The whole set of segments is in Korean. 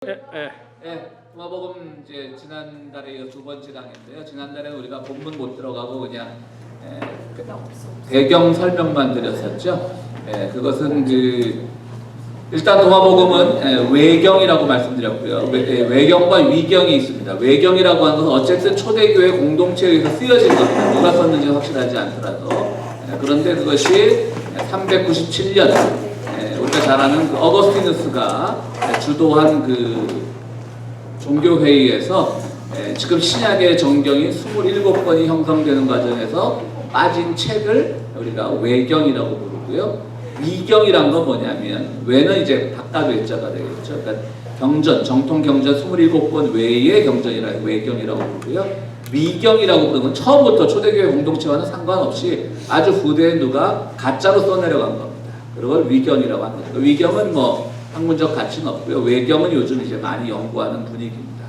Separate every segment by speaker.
Speaker 1: 네, 도마복음 이제 지난달에 이어 두 번째 강의인데요. 지난달에는 우리가 본문 못 들어가고 그냥 배경 설명만 드렸었죠. 그것은 일단 도마복음은 외경이라고 말씀드렸고요. 외경과 위경이 있습니다. 외경이라고 하는 것은 어쨌든 초대교회 공동체에 의해서 쓰여진 겁니다. 누가 썼는지 확실하지 않더라도. 그런데 그것이 397년 우리가 잘 아는 어거스티누스가 주도한 종교회의에서 지금 신약의 정경이 27권이 형성되는 과정에서 빠진 책을 우리가 외경이라고 부르고요. 위경이란 건 뭐냐면, 외는 이제 바깥 외자가 되겠죠. 그러니까 경전, 정통 경전 27권 외의 경전이라고 외경이라고 부르고요. 위경이라고 부르는 건 처음부터 초대교회 공동체와는 상관없이 아주 후대에 누가 가짜로 써내려간 겁니다. 그걸 위경이라고 합니다. 위경은 뭐 학문적 가치는 없고요. 외경은 요즘 이제 많이 연구하는 분위기입니다.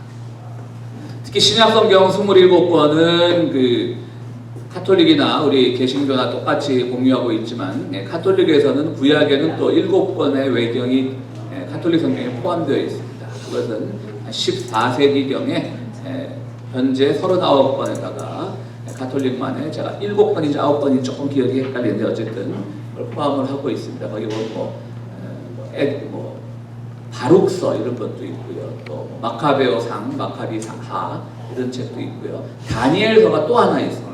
Speaker 1: 특히 신약성경 27권은 카톨릭이나 우리 개신교나 똑같이 공유하고 있지만, 카톨릭에서는 구약에는 또 7권의 외경이 카톨릭 성경에 포함되어 있습니다. 그것은 14세기경에 현재 39권에다가 카톨릭만에 제가 7권인지 9권인지 조금 기억이 헷갈리는데 어쨌든 그걸 포함을 하고 있습니다. 거기 보면 바룩서 이런 것도 있고요. 또 마카베오상, 마카비하 이런 책도 있고요. 다니엘서가 또 하나 있습니다.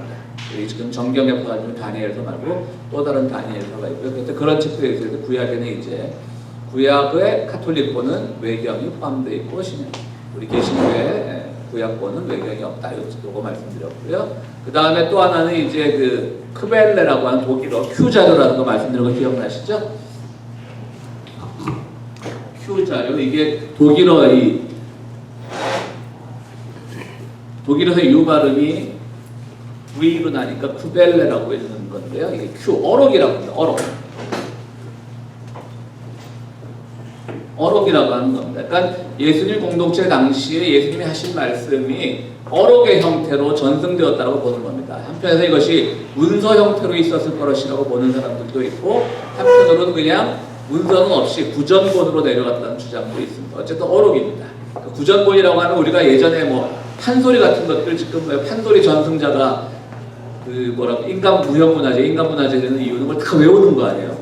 Speaker 1: 지금 정경에 포함된 다니엘서 말고 또 다른 다니엘서가 있고요. 그런데 그런 책들에 있어서 구약에는 이제 구약의 카톨릭권은 외경이 포함되어 있고 우리 개신교의 구약권은 외경이 없다. 이거 말씀드렸고요. 그 다음에 또 하나는 이제 크벨레라고 하는 독일어 큐자료라는 거 말씀드린 거 기억나시죠? 큐자료, 이게 독일어의 유 발음이 V로 나니까 쿠벨레라고 해주는 건데요. 이게 어록이라고 합니다. 어록이라고 하는 겁니다. 그러니까 예수님 공동체 당시에 예수님이 하신 말씀이 어록의 형태로 전승되었다고 보는 겁니다. 한편에서 이것이 문서 형태로 있었을 것이라고 보는 사람들도 있고, 한편으로는 그냥 문서는 없이 구전본으로 내려갔다는 주장도 있습니다. 어쨌든 어록입니다. 구전본이라고 하면 우리가 예전에 판소리 같은 것들, 지금 판소리 전승자가 인간 무형문화재, 인간문화재 되는 이유는 걸 다 외우는 거 아니에요.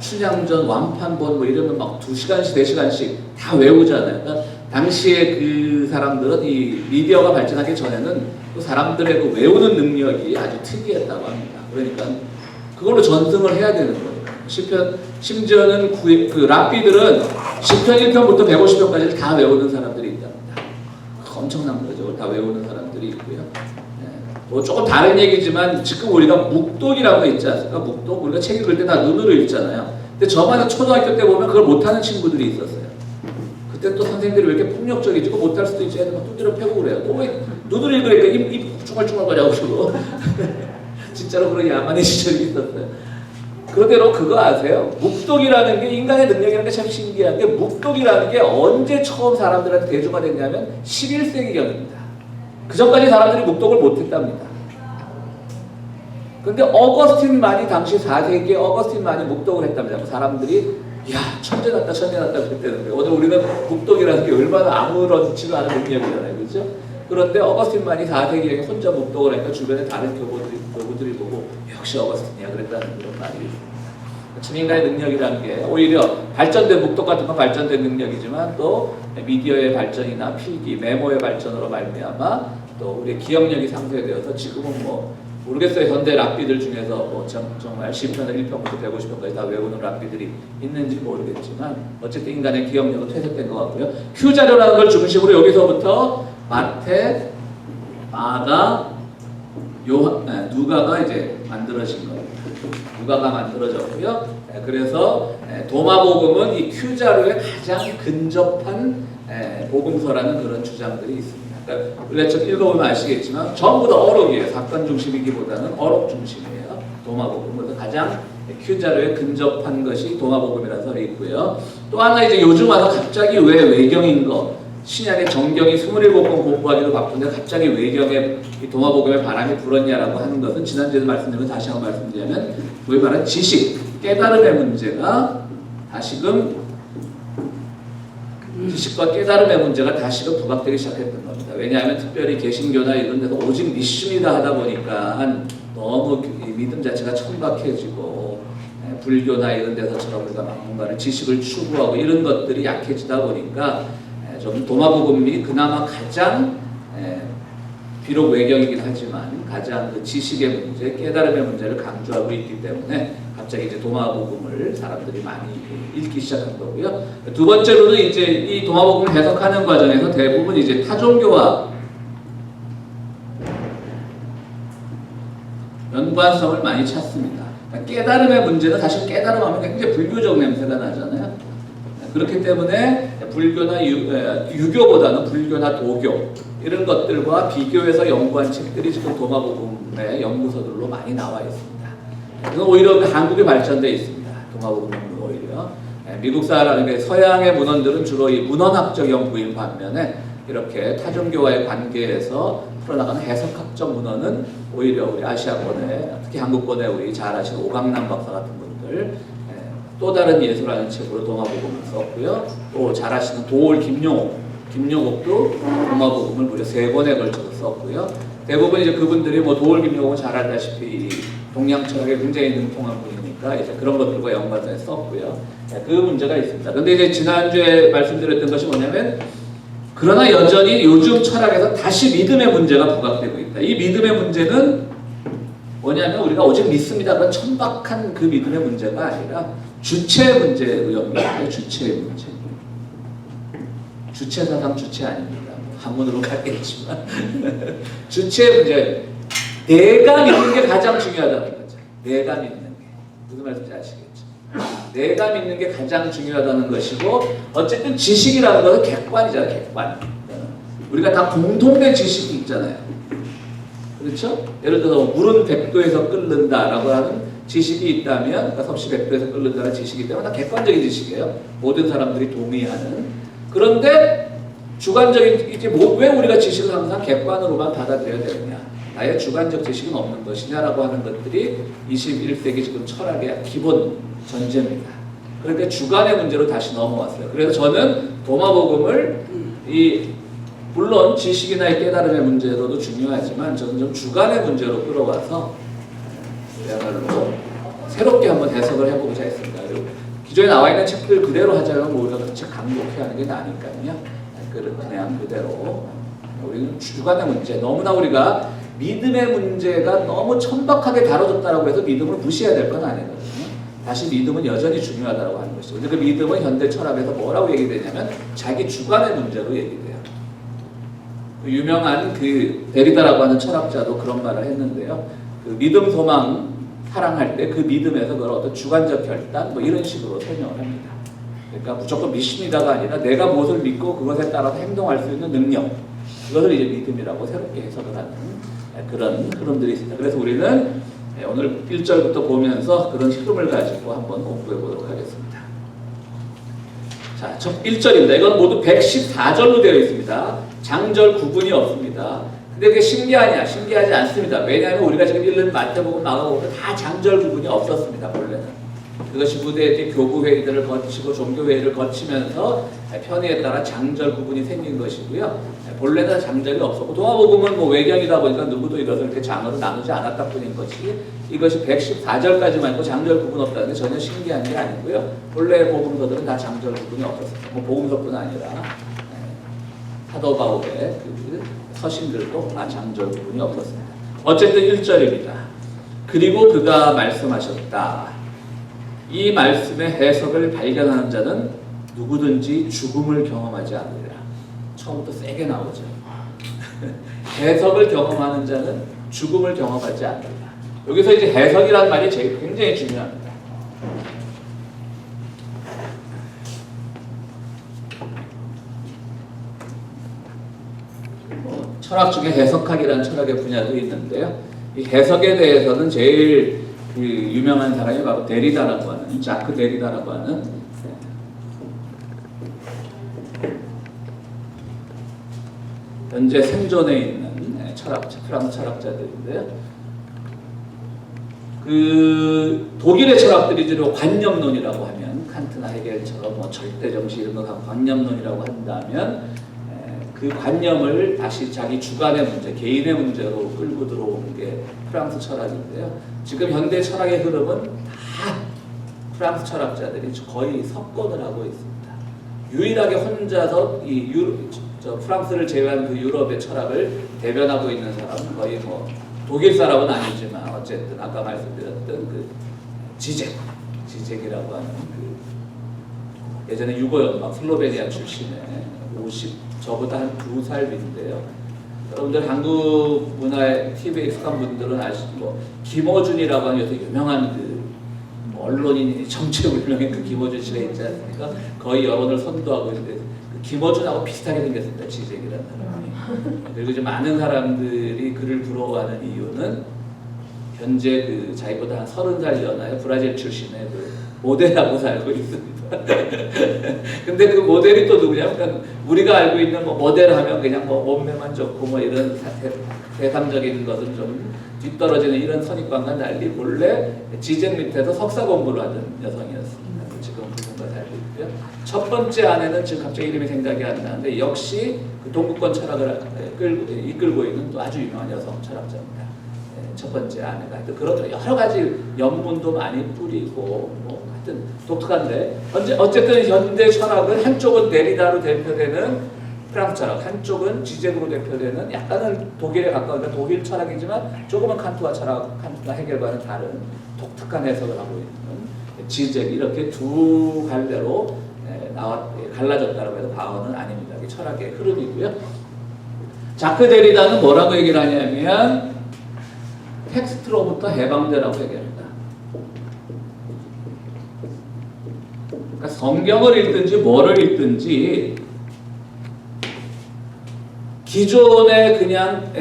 Speaker 1: 춘향전, 완판본 이러면 2시간씩, 4시간씩 다 외우잖아요. 그러니까 당시에 그 사람들은 이 미디어가 발전하기 전에는 그 사람들의 외우는 능력이 아주 특이했다고 합니다. 그러니까 그걸로 전승을 해야 되는 거예요. 심지어는 랍비들은 시편 1편부터 150편까지를 다 외우는 사람들이 있답니다. 엄청난 거죠. 그걸 다 외우는 사람들이 있고요. 조금 다른 얘기지만 지금 우리가 묵독이라고 있지 않습니까? 묵독, 우리가 책 읽을 때 다 눈으로 읽잖아요. 근데 저만 초등학교 때 보면 그걸 못하는 친구들이 있었어요. 그때 또 선생님들이 왜 이렇게 폭력적이지? 못할 수도 있지. 애들 막 두드려 패고 그래요. 또 왜 눈으로 읽으니까 입 중얼중얼거리고 그러고 진짜로 그런 야만의 시절이 있었어요. 그대로 그거 아세요? 묵독이라는 게 인간의 능력이라는 게 참 신기한 게, 묵독이라는 게 언제 처음 사람들한테 대중화됐냐면 11세기경입니다. 그 전까지 사람들이 묵독을 못했답니다. 근데 어거스틴만이 당시 4세기에 어거스틴만이 묵독을 했답니다. 사람들이 천재 같다 그랬다는데, 오늘 우리는 묵독이라는 게 얼마나 아무렇지도 않은 능력이잖아요. 그렇죠? 그런데 어거스틴만이 4세기에 혼자 묵독을 하니까 주변에 다른 교부들이 보고 역시 어거스틴이야 그랬다는 그런 말이 있습니다. 참 인간의 능력이라는 게 오히려 발전된 묵독 같은 건 발전된 능력이지만, 또 미디어의 발전이나 필기, 메모의 발전으로 말미암아 또 우리의 기억력이 상쇄되어서 지금은 모르겠어요. 현대 랍비들 중에서 정말 시편을 1편부터 150편까지 다 외우는 랍비들이 있는지 모르겠지만, 어쨌든 인간의 기억력은 퇴색된 것 같고요. 큐자료라는 걸 중심으로 여기서부터 마태, 마가, 누가가 이제 만들어진 겁니다. 누가가 만들어졌고요. 그래서 도마복음은 이 큐자료에 가장 근접한 복음서라는 그런 주장들이 있습니다. 그러니까 우리가 좀 읽어보면 아시겠지만 전부 다 어록이에요. 사건 중심이기보다는 어록 중심이에요. 도마복음은 가장 큐자료에 근접한 것이 도마복음이라서 있고요. 또 하나 이제 요즘 와서 갑자기 왜 외경인 거, 신약의 정경이 27권 공부하기도 바쁜데 갑자기 외경에 도마복음에 바람이 불었냐라고 하는 것은, 지난주에도 말씀드린 거 다시 한번 말씀드리면, 소위 말하는 지식, 깨달음의 문제가 다시금 지식과 깨달음의 문제가 다시금 부각되기 시작했던 겁니다. 왜냐하면 특별히 개신교나 이런 데서 오직 믿습니다 하다 보니까 너무 믿음 자체가 천박해지고, 불교나 이런 데서처럼 우리가 뭔가를 지식을 추구하고 이런 것들이 약해지다 보니까 좀 도마복음이 그나마 가장 비록 외경이긴 하지만 가장 그 지식의 문제, 깨달음의 문제를 강조하고 있기 때문에 갑자기 이제 도마복음을 사람들이 많이 읽기 시작한 거고요. 두 번째로는 이제 이 도마복음을 해석하는 과정에서 대부분 이제 타종교와 연관성을 많이 찾습니다. 깨달음의 문제는 사실 깨달음하면 굉장히 불교적 냄새가 나잖아요. 그렇기 때문에 불교나 유교보다는 불교나 도교 이런 것들과 비교해서 연구한 책들이 지금 도마복음의 연구서들로 많이 나와 있습니다. 그래서 오히려 한국이 발전되어 있습니다. 도마복음 연구는 오히려 미국 사람, 서양의 문헌들은 주로 이 문헌학적 연구인 반면에 이렇게 타종교와의 관계에서 풀어나가는 해석학적 문헌은 오히려 우리 아시아권에, 특히 한국권에 우리 잘 아시는 오강남 박사 같은 분들, 또 다른 예술하는 책으로 도마복음을 썼고요. 또 잘 아시는 도올 김용옥도 도마복음을 무려 3권에 걸쳐서 썼고요. 대부분 이제 그분들이 뭐 도올 김용옥은 잘 알다시피 동양 철학에 굉장히 능통한 분이니까 이제 그런 것들과 연관해서 썼고요. 그 문제가 있습니다. 근데 이제 지난주에 말씀드렸던 것이 뭐냐면, 그러나 여전히 요즘 철학에서 다시 믿음의 문제가 부각되고 있다. 이 믿음의 문제는 뭐냐면 우리가 오직 믿습니다. 그런 천박한 그 믿음의 문제가 아니라 주체의 문제의 의미입니다. 주체의 문제. 주체 사상 주체 아닙니다. 한문으로 가겠지만 주체의 문제. 내가 믿는 게 가장 중요하다는 거죠. 내가 믿는 게. 무슨 말인지 아시겠죠? 내가 믿는 게 가장 중요하다는 것이고, 어쨌든 지식이라는 것은 객관이잖아요. 객관. 우리가 다 공통된 지식이 있잖아요. 그렇죠? 예를 들어서 물은 100도에서 끓는다라고 하는 지식이 있다면, 그러니까 섭씨 100도에서 끓는다는 지식이 있다면 다 객관적인 지식이에요. 모든 사람들이 동의하는. 그런데 주관적인, 이제 왜 우리가 지식을 항상 객관으로만 받아들여야 되느냐? 나의 주관적 지식은 없는 것이냐라고 하는 것들이 21세기 지금 철학의 기본 전제입니다. 그러니까 주관의 문제로 다시 넘어왔어요. 그래서 저는 도마복음을 물론 지식이나 깨달음의 문제로도 중요하지만 저는 좀 주관의 문제로 끌어와서 그야말로 새롭게 한번 해석을 해보고자 했습니다. 그리고 기존에 나와 있는 책들 그대로 하자면 우리가 그 책 강독해야 하는 게 나니까요. 그냥 그대로 우리는 주관의 문제, 너무나 우리가 믿음의 문제가 너무 천박하게 다뤄졌다고 해서 믿음을 무시해야 될 건 아니거든요. 다시 믿음은 여전히 중요하다고 하는 것이죠. 근데 그 믿음은 현대 철학에서 뭐라고 얘기되냐면 자기 주관의 문제로 얘기돼요. 유명한 그 데리다라고 하는 철학자도 그런 말을 했는데요. 그 믿음, 소망, 사랑할 때 그 믿음에서 그런 어떤 주관적 결단 뭐 이런 식으로 설명을 합니다. 그러니까 무조건 믿습니다가 아니라 내가 무엇을 믿고 그것에 따라서 행동할 수 있는 능력, 그것을 이제 믿음이라고 새롭게 해석을 하는 그런 흐름들이 있습니다. 그래서 우리는 오늘 1절부터 보면서 그런 흐름을 가지고 한번 공부해 보도록 하겠습니다. 자, 첫 1절입니다. 이건 모두 114절로 되어 있습니다. 장절 구분이 없습니다. 근데 그게 신기하냐? 신기하지 않습니다. 왜냐하면 우리가 지금 읽는 마태복음, 마가복음 다 장절 구분이 없었습니다. 본래는. 그것이 후대 때 교부 회의들을 거치고 종교 회의를 거치면서 편의에 따라 장절 구분이 생긴 것이고요. 본래는 장절이 없었고, 도마복음은 뭐 외경이다 보니까 누구도 이것을 이렇게 장으로 나누지 않았다 뿐인 것이, 이것이 114절까지만 있고 장절 구분 없다는 게 전혀 신기한 게 아니고요. 본래 복음서들은 다 장절 구분이 없었습니다. 뭐 복음서뿐 아니라 사도 바울의 그 서신들도 다 장절 구분이 없었습니다. 어쨌든 1절입니다. 그리고 그가 말씀하셨다. 이 말씀의 해석을 발견하는 자는 누구든지 죽음을 경험하지 않으리라. 처음부터 세게 나오죠. 해석을 경험하는 자는 죽음을 경험하지 않는다. 여기서 이제 해석이라는 말이 굉장히 중요합니다. 철학 중에 해석학이라는 철학의 분야도 있는데요. 이 해석에 대해서는 제일 유명한 사람이 바로 데리다라고 하는, 자크 데리다라고 하는 현재 생존에 있는 프랑스 철학자들인데요. 그 독일의 철학들이 주로 관념론이라고 하면 칸트 칸트나 헤겔처럼 뭐 절대 정신 이런 거 관념론이라고 한다면 그 관념을 다시 자기 주관의 문제, 개인의 문제로 끌고 들어오는 게 프랑스 철학인데요. 지금 현대 철학의 흐름은 다 프랑스 철학자들이 거의 석권을 하고 있습니다. 유일하게 혼자서 프랑스를 제외한 그 유럽의 철학을 대변하고 있는 사람은 거의 뭐 독일 사람은 아니지만 어쨌든 아까 말씀드렸던 그 지젝이라고 하는 그 예전에 유고연합 슬로베니아 출신의 저보다 한 2살 위인데요. 여러분들 한국 문화의 TV에 익숙한 분들은 아시고 김어준이라고 하는 요새 유명한 그 언론인이 정치에 유명한 그 김어준 씨가 있지 않습니까? 거의 여론을 선도하고 있는데 그 김어준하고 비슷하게 생겼습니다. 지젝이라는 사람이. 그리고 이제 많은 사람들이 그를 부러워하는 이유는 현재 그 자기보다 한 30살 연하의 브라질 출신의 그 모델하고 살고 있습니다. 근데 그 모델이 또 누구냐? 그러니까 우리가 알고 있는 뭐 모델 하면 그냥 뭐 몸매만 좋고 뭐 이런 세상적인 것은 좀 뒤떨어지는 이런 선입관과 달리 본래 지젝 밑에서 석사 공부를 하던 여성이었습니다. 지금 그분과 살고 있고요. 첫 번째 아내는 지금 갑자기 이름이 생각이 안 나는데 역시 그 동구권 철학을 이끌고 있는 또 아주 유명한 여성 철학자입니다. 첫 번째 아내가 하여튼 그런 여러 가지 연문도 많이 뿌리고 뭐 하여튼 독특한데 어쨌든 현대 철학은 한쪽은 데리다로 대표되는 프랑스 철학, 한쪽은 지젝으로 대표되는 약간은 독일에 가까운 독일 철학이지만 조금은 칸트와 헤겔과는 다른 독특한 해석을 하고 있는 지젝 이렇게 두 갈래로 갈라졌다고 해도 과언은 아닙니다. 이게 철학의 흐름이고요. 자크 데리다는 뭐라고 얘기를 하냐면 텍스트로부터 해방되라고 얘기합니다. 그러니까 성경을 읽든지 뭐를 읽든지 기존의 그냥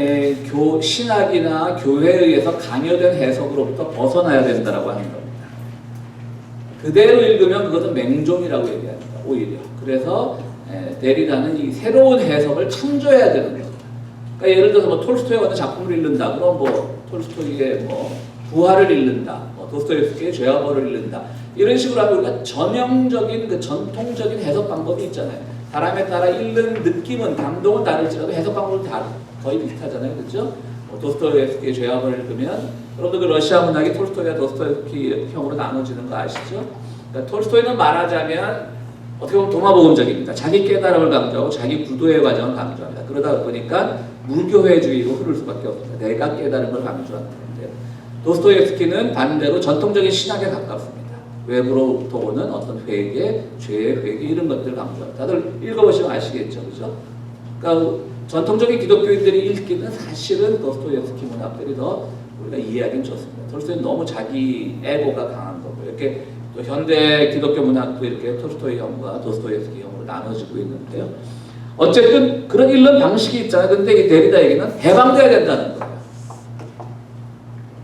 Speaker 1: 신학이나 교회에 의해서 강요된 해석으로부터 벗어나야 된다라고 하는 겁니다. 그대로 읽으면 그것은 맹종이라고 얘기합니다. 오히려. 그래서 데리다는 이 새로운 해석을 창조해야 되는 겁니다. 그러니까 예를 들어서 뭐 톨스토이 같은 작품을 읽는다. 그럼 뭐 톨스토이의 뭐 부활을 읽는다. 뭐 도스토옙스키의 죄와 벌을 읽는다. 이런 식으로 하면 우리가 전형적인 그 전통적인 해석 방법이 있잖아요. 사람에 따라 읽는 느낌은 감동은 다를지라도 해석 방법은 다 거의 비슷하잖아요, 그렇죠? 뭐 도스토옙스키의 죄와 벌을 읽으면 여러분들 그 러시아 문학이 톨스토이와 도스토옙스키형으로 나눠지는 거 아시죠? 그러니까 톨스토이는 말하자면 어떻게 보면 도마복음적입니다. 자기 깨달음을 강조하고 자기 구도의 과정을 강조합니다. 그러다 보니까 무교회주의로 흐를 수밖에 없습니다. 내가 깨달음을 강조하는 건데요. 도스토옙스키는 반대로 전통적인 신학에 가깝습니다. 외부로부터 오는 어떤 회개, 죄의 회개 이런 것들을 강조합니다. 다들 읽어보시면 아시겠죠, 그죠? 그러니까 전통적인 기독교인들이 읽기는 사실은 도스토옙스키 문학들이 더 우리가 이해하기는 좋습니다. 톨스토이는 너무 자기 에고가 강한 거고 이렇게 또 현대 기독교 문학도 이렇게 톨스토이형과 도스토옙스키형으로 나눠지고 있는데요. 어쨌든 그런 읽는 방식이 있잖아요. 근데 이 데리다 얘기는 해방돼야 된다는 거예요.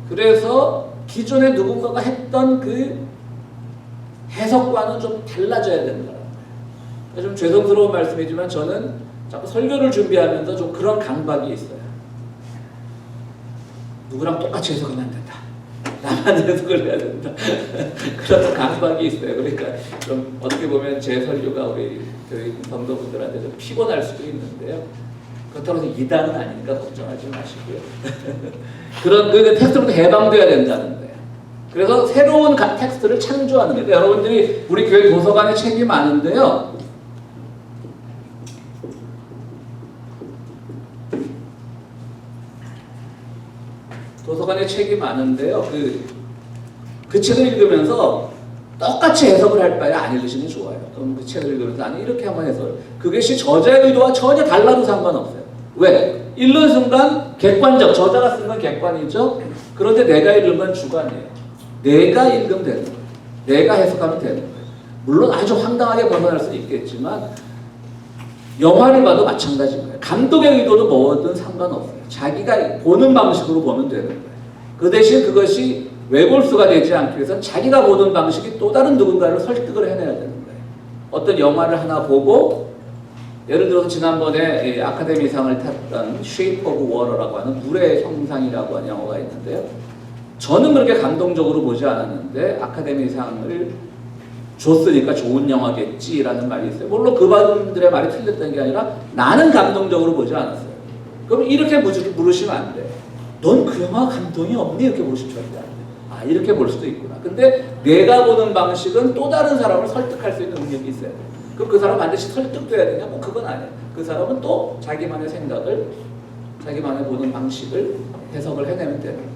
Speaker 1: 그래서 기존에 누군가가 했던 그 해석과는 좀 달라져야 된다는 거예요. 좀 죄송스러운 말씀이지만 저는 자꾸 설교를 준비하면서 좀 그런 강박이 있어요. 누구랑 똑같이 해석하면 안 된다. 나만 해석을 해야 된다. 그런 강박이 있어요. 그러니까 좀 어떻게 보면 제 설교가 우리 교인 성도분들한테 좀 피곤할 수도 있는데요. 그렇다고 해서 이단은 아니니까 걱정하지 마시고요. 그런 그 텍스트부터 해방돼야 된다는 거예요. 그래서 새로운 텍스트를 창조하는 거예요. 그러니까 여러분들이 우리 교회 도서관에 책이 많은데요. 도서관에 책이 많은데요. 그 책을 읽으면서 똑같이 해석을 할 바에 안 읽으시는 게 좋아요. 그럼 그 책을 읽으면서 아니 이렇게 한번 해서 그것이 저자의 의도와 전혀 달라도 상관없어요. 왜? 읽는 순간 객관적, 저자가 쓴 건 객관이죠. 그런데 내가 읽은 건 주관이에요. 내가 읽으면 되는 거예요. 내가 해석하면 되는 거예요. 물론 아주 황당하게 벗어날 수 있겠지만 영화를 봐도 마찬가지인 거예요. 감독의 의도도 뭐든 상관없어요. 자기가 보는 방식으로 보면 되는 거예요. 그 대신 그것이 외골수가 되지 않기 위해서는 자기가 보는 방식이 또 다른 누군가를 설득을 해내야 되는 거예요. 어떤 영화를 하나 보고 예를 들어서 지난번에 아카데미상을 탔던 Shape of Water라고 하는 물의 형상이라고 하는 영화가 있는데요. 저는 그렇게 감동적으로 보지 않았는데 아카데미상을 줬으니까 좋은 영화겠지라는 말이 있어요. 물론 그분들의 말이 틀렸다는 게 아니라 나는 감동적으로 보지 않았어요. 그럼 이렇게 물으시면 안 돼. 넌 그 영화 감동이 없니? 이렇게 물으시면 절대 안 돼. 아, 이렇게 볼 수도 있구나. 근데 내가 보는 방식은 또 다른 사람을 설득할 수 있는 능력이 있어야 돼. 그럼 그 사람 반드시 설득돼야 되냐? 뭐 그건 아니야. 그 사람은 또 자기만의 생각을, 자기만의 보는 방식을 해석을 해내면 되는 거예요.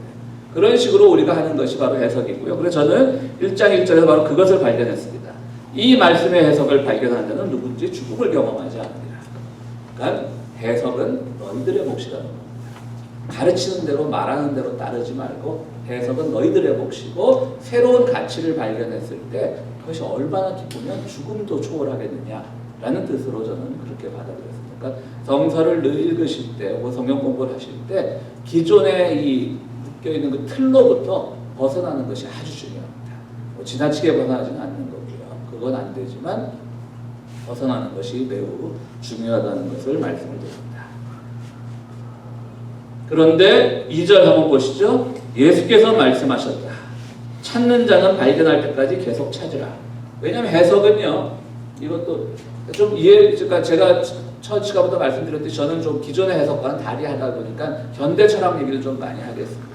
Speaker 1: 그런 식으로 우리가 하는 것이 바로 해석이고요. 그래서 저는 1장 1절에서 바로 그것을 발견했습니다. 이 말씀의 해석을 발견한 자는 누군지 죽음을 경험하지 않느니라. 그러니까 해석은 너희들의 몫이라는 겁니다. 가르치는 대로 말하는 대로 따르지 말고 해석은 너희들의 몫이고 새로운 가치를 발견했을 때 그것이 얼마나 기쁘면 죽음도 초월하겠느냐라는 뜻으로 저는 그렇게 받아들였습니다. 그러니까 성서를 늘 읽으실 때 혹은 성경 공부를 하실 때 기존에 이 묶여있는 그 틀로부터 벗어나는 것이 아주 중요합니다. 뭐 지나치게 벗어나지는 않는 거고요. 그건 안 되지만 벗어나는 것이 매우 중요하다는 것을 말씀을 드립니다. 그런데 2절 한번 보시죠. 예수께서 말씀하셨다. 찾는 자는 발견할 때까지 계속 찾으라. 왜냐하면 해석은요. 이것도 좀 그러니까 제가 첫 시간부터 말씀드렸듯이 저는 좀 기존의 해석과는 다리하다 보니까 현대 철학 얘기를 좀 많이 하겠습니다.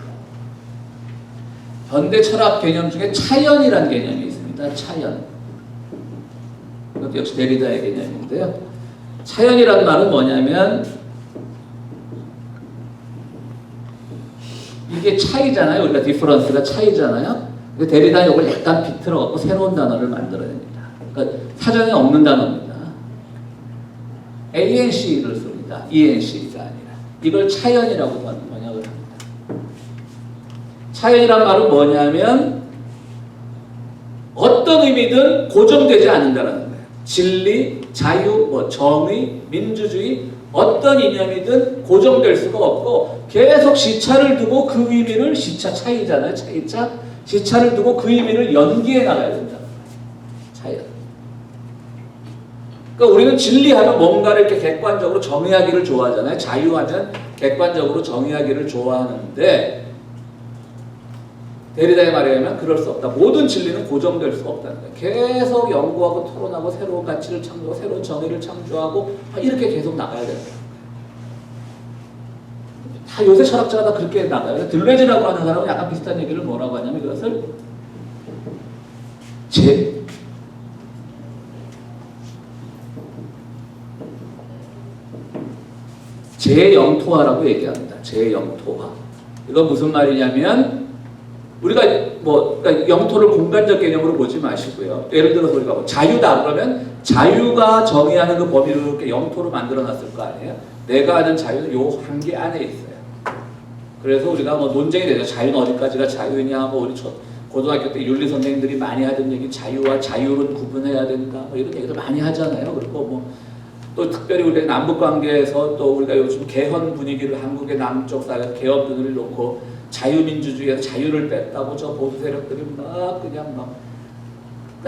Speaker 1: 현대 철학 개념 중에 차연이라는 개념이 있습니다. 차연. 이것도 역시 데리다의 개념인데요. 차연이라는 말은 뭐냐면 이게 차이잖아요. 우리가 디퍼런스가 차이잖아요. 데리다는 이걸 약간 비틀어갖고 새로운 단어를 만들어냅니다. 그러니까 사전에 없는 단어입니다. ANC를 씁니다. ENC가 아니라. 이걸 차연이라고 번역을 합니다. 차연이란 말은 뭐냐면 어떤 의미든 고정되지 않는다는 거예요. 진리, 자유, 뭐 정의, 민주주의 어떤 이념이든 고정될 수가 없고 계속 시차를 두고 그 의미를 차이잖아요. 차이차. 시차를 두고 그 의미를 연기해 나가야 된다. 차이. 그러니까 우리는 진리하면 뭔가를 이렇게 객관적으로 정의하기를 좋아하잖아요. 자유하면 객관적으로 정의하기를 좋아하는데 데리다의 말에 의하면 그럴 수 없다. 모든 진리는 고정될 수 없다는 거예요. 계속 연구하고 토론하고 새로운 가치를 창조하고 새로운 정의를 창조하고 이렇게 계속 나가야 된다. 다 요새 철학자가 다 그렇게 나가요. 들레즈라고 하는 사람은 약간 비슷한 얘기를 뭐라고 하냐면 이것을 재영토화라고 얘기합니다. 재영토화. 이건 무슨 말이냐면 우리가 그러니까 영토를 공간적 개념으로 보지 마시고요. 예를 들어서 우리가 자유다 그러면 자유가 정의하는 그 범위를 이렇게 영토로 만들어놨을 거 아니에요. 내가 아는 자유는 요 한계 안에 있어요. 그래서 우리가 논쟁이 되죠. 자유는 어디까지가 자유냐, 우리 고등학교 때 윤리 선생님들이 많이 하던 얘기, 자유와 자율은 구분해야 된다, 이런 얘기를 많이 하잖아요. 그리고 또 특별히 우리 남북 관계에서 또 우리가 요즘 개헌 분위기를 한국의 남쪽 사회 개헌분을 놓고 자유민주주의에서 자유를 뺐다고 저 보수 세력들이 그러니까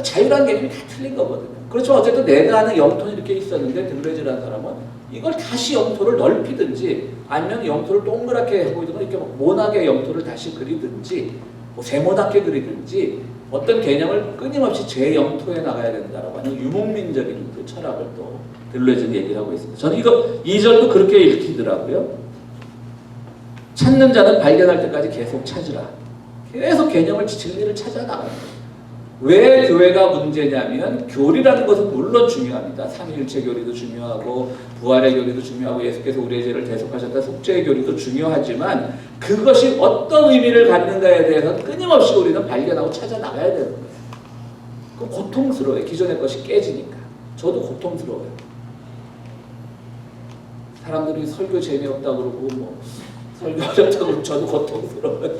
Speaker 1: 자유라는 개념이 다 틀린 거거든요. 그렇죠. 어쨌든 내가 아는 영토는 이렇게 있었는데 들레즈라는 사람은 이걸 다시 영토를 넓히든지 아니면 영토를 동그랗게 보이든가 이렇게 모나게 영토를 다시 그리든지 세모나게 그리든지 어떤 개념을 끊임없이 재영토에 나가야 된다라고 하는 유목민적인 그 철학을 또 들레즈는 얘기를 하고 있습니다. 저는 이거 2절도 그렇게 읽히더라고요. 찾는 자는 발견할 때까지 계속 찾으라. 계속 개념을 진리를 찾아 나가는 거예요. 왜 교회가 문제냐면 교리라는 것은 물론 중요합니다. 삼위일체 교리도 중요하고 부활의 교리도 중요하고 예수께서 우리의 죄를 대속하셨다 속죄의 교리도 중요하지만 그것이 어떤 의미를 갖는가에 대해서 끊임없이 우리는 발견하고 찾아 나가야 되는 거예요. 그럼 고통스러워요. 기존의 것이 깨지니까. 저도 고통스러워요. 사람들이 설교 재미없다고 그러고 설교 어렵다고 그러고 저도 고통스러워요.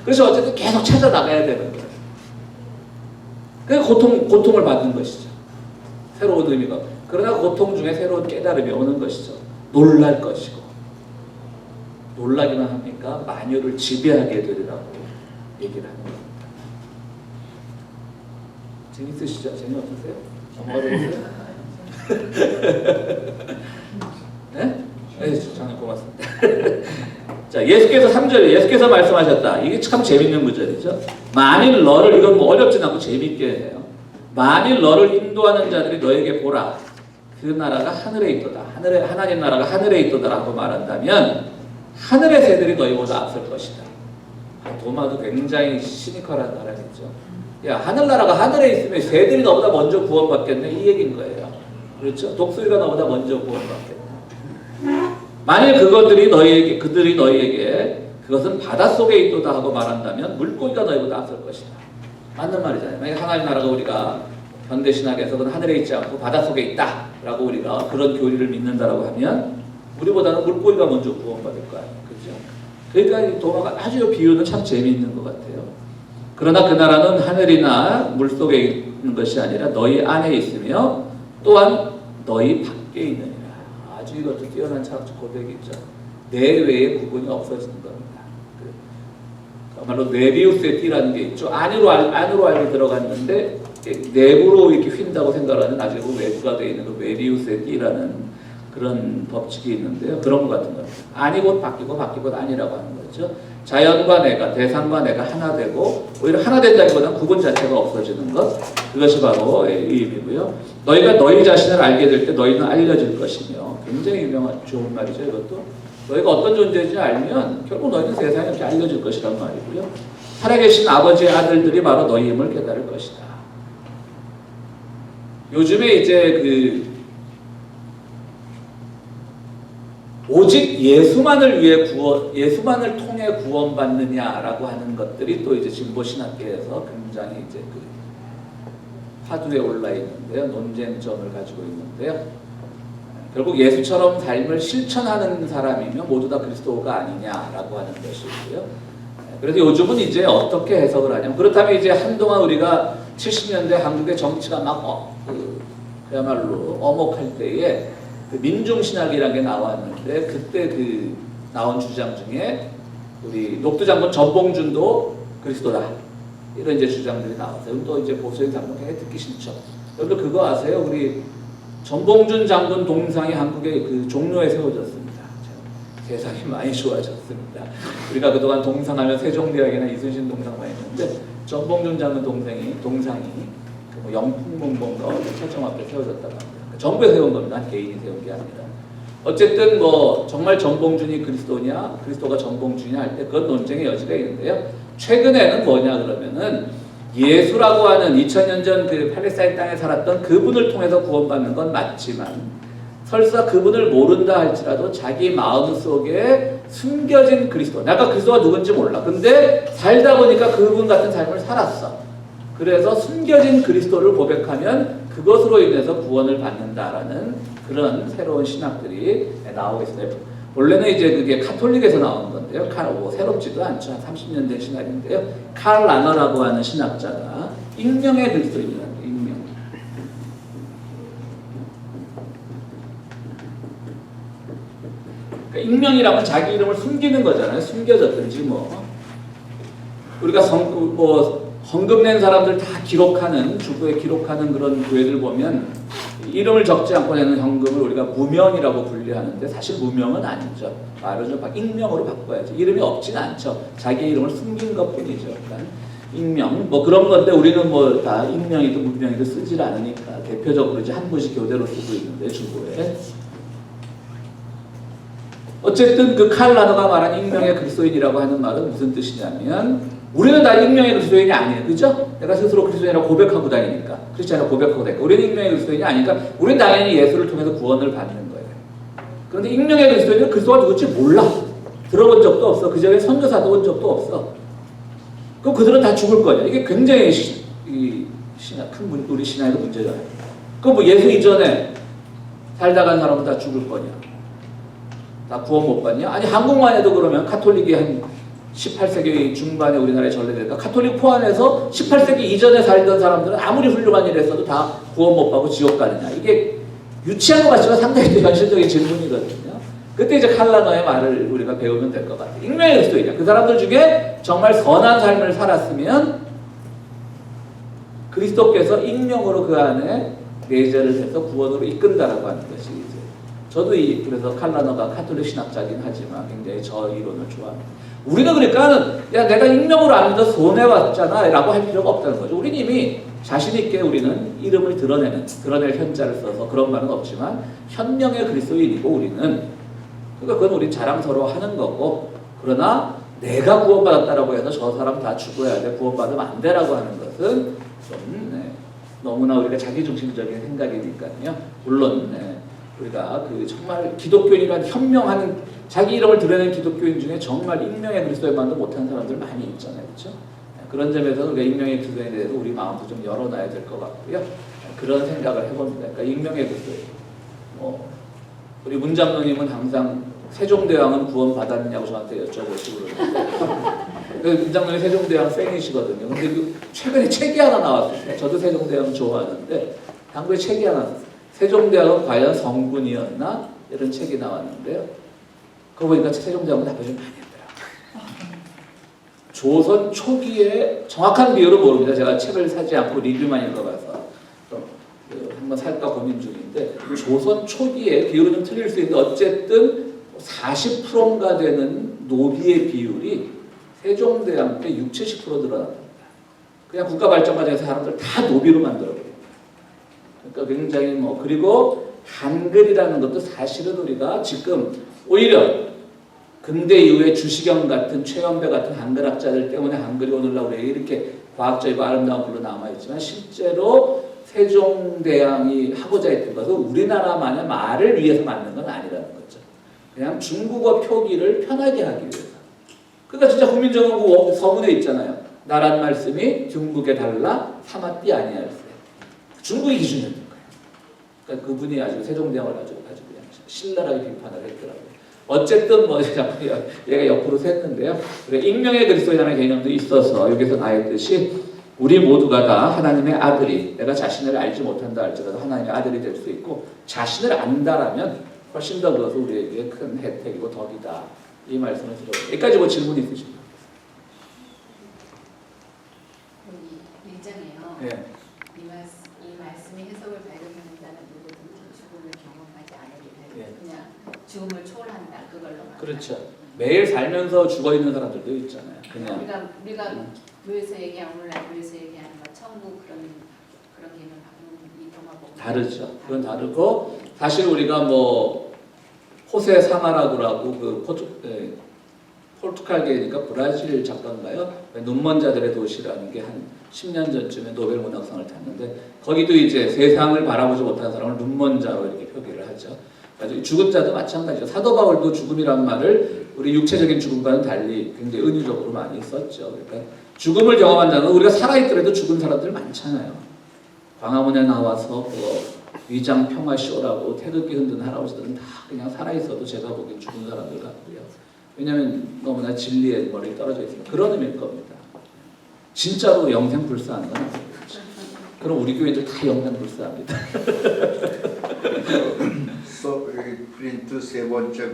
Speaker 1: 그래서 어쨌든 계속 찾아 나가야 되는 거예요. 그래서 고통을 받는 것이죠. 새로운 의미가. 그러나 고통 중에 새로운 깨달음이 오는 것이죠. 놀랄 것이고. 놀라기만 합니까? 만유를 지배하게 되리라고 얘기를 하는 겁니다. 재밌으시죠? 재미없으세요? 어려우세요? 네? 네, 장님 고맙습니다. 자, 자, 예수께서 3절, 예수께서 말씀하셨다. 이게 참 재밌는 구절이죠. 만일 너를, 이건 뭐 어렵진 않고 재밌게 해요. 만일 너를 인도하는 자들이 너에게 보라. 그 나라가 하늘에 있도다. 하나님 나라가 하늘에 있도다라고 말한다면 하늘의 새들이 너희보다 앞설 것이다. 도마도 굉장히 시니컬한 사람이죠. 야, 하늘나라가 하늘에 있으면 새들이 너보다 먼저 구원받겠네, 이 얘기인 거예요. 그렇죠? 독수리가 너보다 먼저 구원받겠네. 만일 그들이 너희에게 그것은 바닷속에 있도다 하고 말한다면 물고기가 너희보다 앞설 것이다. 맞는 말이잖아요. 만약 하나님 나라가 우리가 현대신학에서는 하늘에 있지 않고 바닷속에 있다 라고 우리가 그런 교리를 믿는다라고 하면 우리보다는 물고기가 먼저 구원받을 거 아니에요. 그렇죠? 그러니까 이 도마가 아주 비유는 참 재미있는 것 같아요. 그러나 그 나라는 하늘이나 물속에 있는 것이 아니라 너희 안에 있으며 또한 너희 밖에 있느니라. 아주 이것도 뛰어난 철학적 고백이죠. 내외의 구분이 없어지는 겁니다. 그야말로 뇌비우스의 띠라는 게 있죠. 안으로 알고 들어갔는데 내부로 이렇게 휜다고 생각하는 나중에 외부가 되어 있는 그 뇌비우스의 띠라는 그런 법칙이 있는데요. 그런 것 같은 거예요. 안이 곧 바뀌고 바뀌고 아니라고 하는 거죠. 자연과 내가, 대상과 내가 하나 되고 오히려 하나 된다기보다는 구분 자체가 없어지는 것. 그것이 바로 이 의미고요. 너희가 너희 자신을 알게 될 때 너희는 알려질 것이며 굉장히 유명한 좋은 말이죠. 이것도 너희가 어떤 존재인지 알면 결국 너희는 세상에 이렇게 알려질 것이란 말이고요. 살아계신 아버지의 아들들이 바로 너희 힘을 깨달을 것이다. 요즘에 이제 오직 예수만을 통해 구원받느냐라고 하는 것들이 또 이제 진보 신학계에서 굉장히 이제 화두에 올라 있는데요. 논쟁점을 가지고 있는데요. 결국 예수처럼 삶을 실천하는 사람이면 모두 다 그리스도가 아니냐라고 하는 것이고요. 그래서 요즘은 이제 어떻게 해석을 하냐면 그렇다면 이제 한동안 우리가 70년대 한국의 정치가 막 그야말로 어목할 때에 민중신학이라는 게 나왔는데 그때 나온 주장 중에 우리 녹두장군 전봉준도 그리스도다 이런 이제 주장들이 나왔어요. 또 이제 보수의 장군 굉장히 듣기 싫죠. 여러분들 그거 아세요? 우리 전봉준 장군 동상이 한국의 종로에 세워졌습니다. 세상이 많이 좋아졌습니다. 우리가 그동안 동상하면 세종대왕이나 이순신 동상만 했는데 전봉준 장군 동상이 영풍문고인가 서점 앞에 세워졌다고 합니다. 정부에 세운 겁니다. 개인이 세운 게 아니라. 어쨌든 정말 전봉준이 그리스도냐, 그리스도가 전봉준이냐 할 때 그건 논쟁의 여지가 있는데요. 최근에는 뭐냐 그러면은 예수라고 하는 2000년 전 팔레스타인 땅에 살았던 그분을 통해서 구원받는 건 맞지만 설사 그분을 모른다 할지라도 자기 마음속에 숨겨진 그리스도. 내가 그리스도가 누군지 몰라. 근데 살다 보니까 그분 같은 삶을 살았어. 그래서 숨겨진 그리스도를 고백하면 그것으로 인해서 구원을 받는다라는 그런 새로운 신학들이 나오고 있습니다. 원래는 이제 그게 카톨릭에서 나온 건데요. 새롭지도 않죠. 한 30년 된 신학인데요. 칼 라너라고 하는 신학자가 익명의 그리스도입니다. 익명. 그러니까 익명이라면 자기 이름을 숨기는 거잖아요. 숨겨졌든지 우리가 헌금 낸 사람들 다 기록하는, 주부에 기록하는 그런 교회들 보면 이름을 적지 않고 내는 헌금을 우리가 무명이라고 분류하는데 사실 무명은 아니죠. 말을 좀 익명으로 바꿔야죠. 이름이 없진 않죠. 자기 이름을 숨긴 것 뿐이죠. 그러니까 익명, 그런 건데 우리는 다 익명이든 무명이든 쓰질 않으니까 대표적으로 이제 한 분씩 교대로 쓰고 있는데 주부에. 어쨌든 칼 라너가 말한 익명의 그리스도인이라고 하는 말은 무슨 뜻이냐면 우리는 다 익명의 그리스도인이 아니에요. 그죠? 내가 스스로 그리스도인이라고 고백하고 다니니까. 크리스찬이라고 고백하고 다니니까. 우리는 익명의 그리스도인이 아니니까 우리는 당연히 예수를 통해서 구원을 받는 거예요. 그런데 익명의 그리스도인은 그리스도가 누군지 몰라. 들어본 적도 없어. 그 전에 선교사도 온 적도 없어. 그럼 그들은 다 죽을 거냐. 이게 굉장히 우리 신앙에도 문제잖아요. 그럼 예수 이전에 살다 간 사람은 다 죽을 거냐. 다 구원 못 받냐? 아니 한국만 해도 그러면 카톨릭이 한 18세기 중반에 우리나라에 전래되니까 카톨릭 포함해서 18세기 이전에 살던 사람들은 아무리 훌륭한 일을 했어도 다 구원 못 받고 지옥 가느냐. 이게 유치한 것 같지만 상당히 현실적인 질문이거든요. 그때 이제 칼 라너의 말을 우리가 배우면 될 것 같아요. 익명의 그리스도인이야. 그 사람들 중에 정말 선한 삶을 살았으면 그리스도께서 익명으로 그 안에 내재를 해서 구원으로 이끈다라고 하는 것이 이제 저도 그래서 칼라너가 카톨릭 신학자긴 하지만 굉장히 저 이론을 좋아합니다. 우리는 그러니까는 야 내가 익명으로 안 믿어 손해봤잖아 라고 할 필요가 없다는 거죠. 우리는 이미 자신 있게 우리는 이름을 드러낼 현자를 써서 그런 말은 없지만 현명의 그리스도인이고 우리는 그러니까 그건 우리 자랑스러워 하는 거고 그러나 내가 구원받았다라고 해서 저 사람 다 죽어야 돼 구원받으면 안 되라고 하는 것은 좀 너무나 우리가 자기중심적인 생각이니까요. 물론 우리가 그 정말 기독교인이란 현명하는 자기 이름을 드러낸 기독교인 중에 정말 익명의 그리스도인만도 못한 사람들 많이 있잖아요. 그렇죠? 그런 점에서 우리가 익명의 그리스도인에 대해서 우리 마음도 좀 열어놔야 될 것 같고요. 그런 생각을 해봅니다. 그러니까 익명의 그리스도인. 우리 문장로님은 항상 세종대왕은 구원받았느냐고 저한테 여쭤보시고 그러는데 문장로님 세종대왕 팬이시거든요. 근데 최근에 책이 하나 나왔어요. 저도 세종대왕 좋아하는데 한국에 책이 하나 나왔어요. 세종대왕은 과연 성군이었나? 이런 책이 나왔는데요. 그거 보니까 세종대왕은 나쁘지 많이 했더라고요. 조선 초기에 정확한 비율은 모릅니다. 제가 책을 사지 않고 리뷰만 읽어봐서 한번 살까 고민 중인데 조선 초기에 비율은 좀 틀릴 수 있는데 어쨌든 40%인가 되는 노비의 비율이 세종대왕 때 60-70% 늘어납니다. 그냥 국가 발전 과정에서 사람들 다 노비로 만들어버려요. 그러니까 굉장히 그리고 한글이라는 것도 사실은 우리가 지금 오히려 근대 이후에 주시경 같은 최연배 같은 한글학자들 때문에 한글이 오늘날 우리에게 이렇게 과학적이고 아름다운 글로 남아있지만 실제로 세종대왕이 하고자 했던 것은 우리나라만의 말을 위해서 만든 건 아니라는 거죠. 그냥 중국어 표기를 편하게 하기 위해서. 그러니까 진짜 국민정음구 서문에 있잖아요. 나란 말씀이 중국에 달라 사마띠 아니할세. 중국이 기준이었던 거예요. 그러니까 그분이 아주 세종대왕을 아주 그냥 신랄하게 비판을 했더라고요. 어쨌든 얘가 옆으로 샜는데요. 익명의 그리스도인이라는 개념도 있어서 여기서 나했듯이 우리 모두가 다 하나님의 아들이 내가 자신을 알지 못한다 할지라도 하나님의 아들이 될 수 있고 자신을 안다라면 훨씬 더 그것은 우리에게 큰 혜택이고 덕이다. 이 말씀을 드려요. 여기까지 질문 있으십니까?
Speaker 2: 1장에요.
Speaker 1: 네.
Speaker 2: 이 말씀의 해석을 발견하는 자는 누구든지 죽음을 경험하지 않으리라.
Speaker 1: 네.
Speaker 2: 그냥 죽음을 초월한다. 그걸로만.
Speaker 1: 그렇죠. 매일 살면서 죽어있는 사람들도 있잖아요. 그냥
Speaker 2: 우리가 교회에서 얘기하는 오늘날 교회에서 얘기하는 거 천국 그런 개념하고는 이 동화복
Speaker 1: 다르죠. 그건 다르고 사실 우리가 호세 사마라고라고 포르투갈계니까 브라질 작가인가요? 눈먼 자들의 도시라는 게 한 10년 전쯤에 노벨 문학상을 탔는데 거기도 이제 세상을 바라보지 못하는 사람을 눈먼 자로 이렇게 표기를 하죠. 그래서 죽은 자도 마찬가지죠. 사도 바울도 죽음이란 말을 우리 육체적인 죽음과는 달리 굉장히 은유적으로 많이 썼죠. 그러니까 죽음을 경험한 자는 우리가 살아있더라도 죽은 사람들 많잖아요. 광화문에 나와서 위장 평화 쇼라고 태극기 흔든 할아버지들은 다 그냥 살아있어도 제가 보기엔 죽은 사람들 같고요. 왜냐하면 너무나 진리의 머리에 떨어져 있으니까 그런 의미일 겁니다. 진짜로 영생 불사하는 건 아니에요. 그럼 우리 교회들 다 영생 불사합니다.
Speaker 3: 프린트 세 번째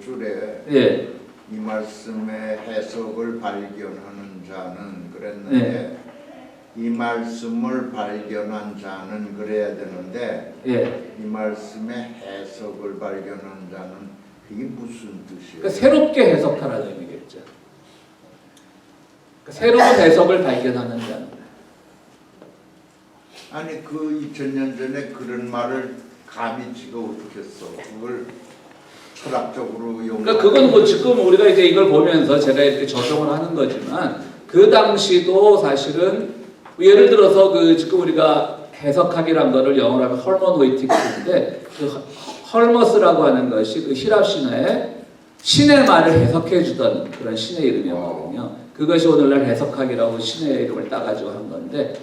Speaker 3: 줄에
Speaker 1: 예.
Speaker 3: 이 말씀의 해석을 발견하는 자는 그랬는데 이 말씀을 발견한 자는 그래야 되는데 이 말씀의 해석을 발견한 자는 이게 무슨 뜻이에요?
Speaker 1: 그러니까 새롭게 해석하라는 의미겠죠. 그러니까 새로운 해석을 발견하는 자는.
Speaker 3: 아니 그 2000년 전에 그런 말을 감히 지가 어떻게 써? 그걸 철학적으로 용.
Speaker 1: 그러니까 그건 지금 우리가 이제 이걸 보면서 제가 이렇게 저정을 하는 거지만 그 당시도 사실은 예를 들어서 지금 우리가 해석하기란 거를 영어로 하면 헐머노이틱스인데 헐머스라고 하는 것이 히랍 신화에 신의 말을 해석해 주던 그런 신의 이름이었거든요. 그것이 오늘날 해석하기라고 신의 이름을 따가지고 한 건데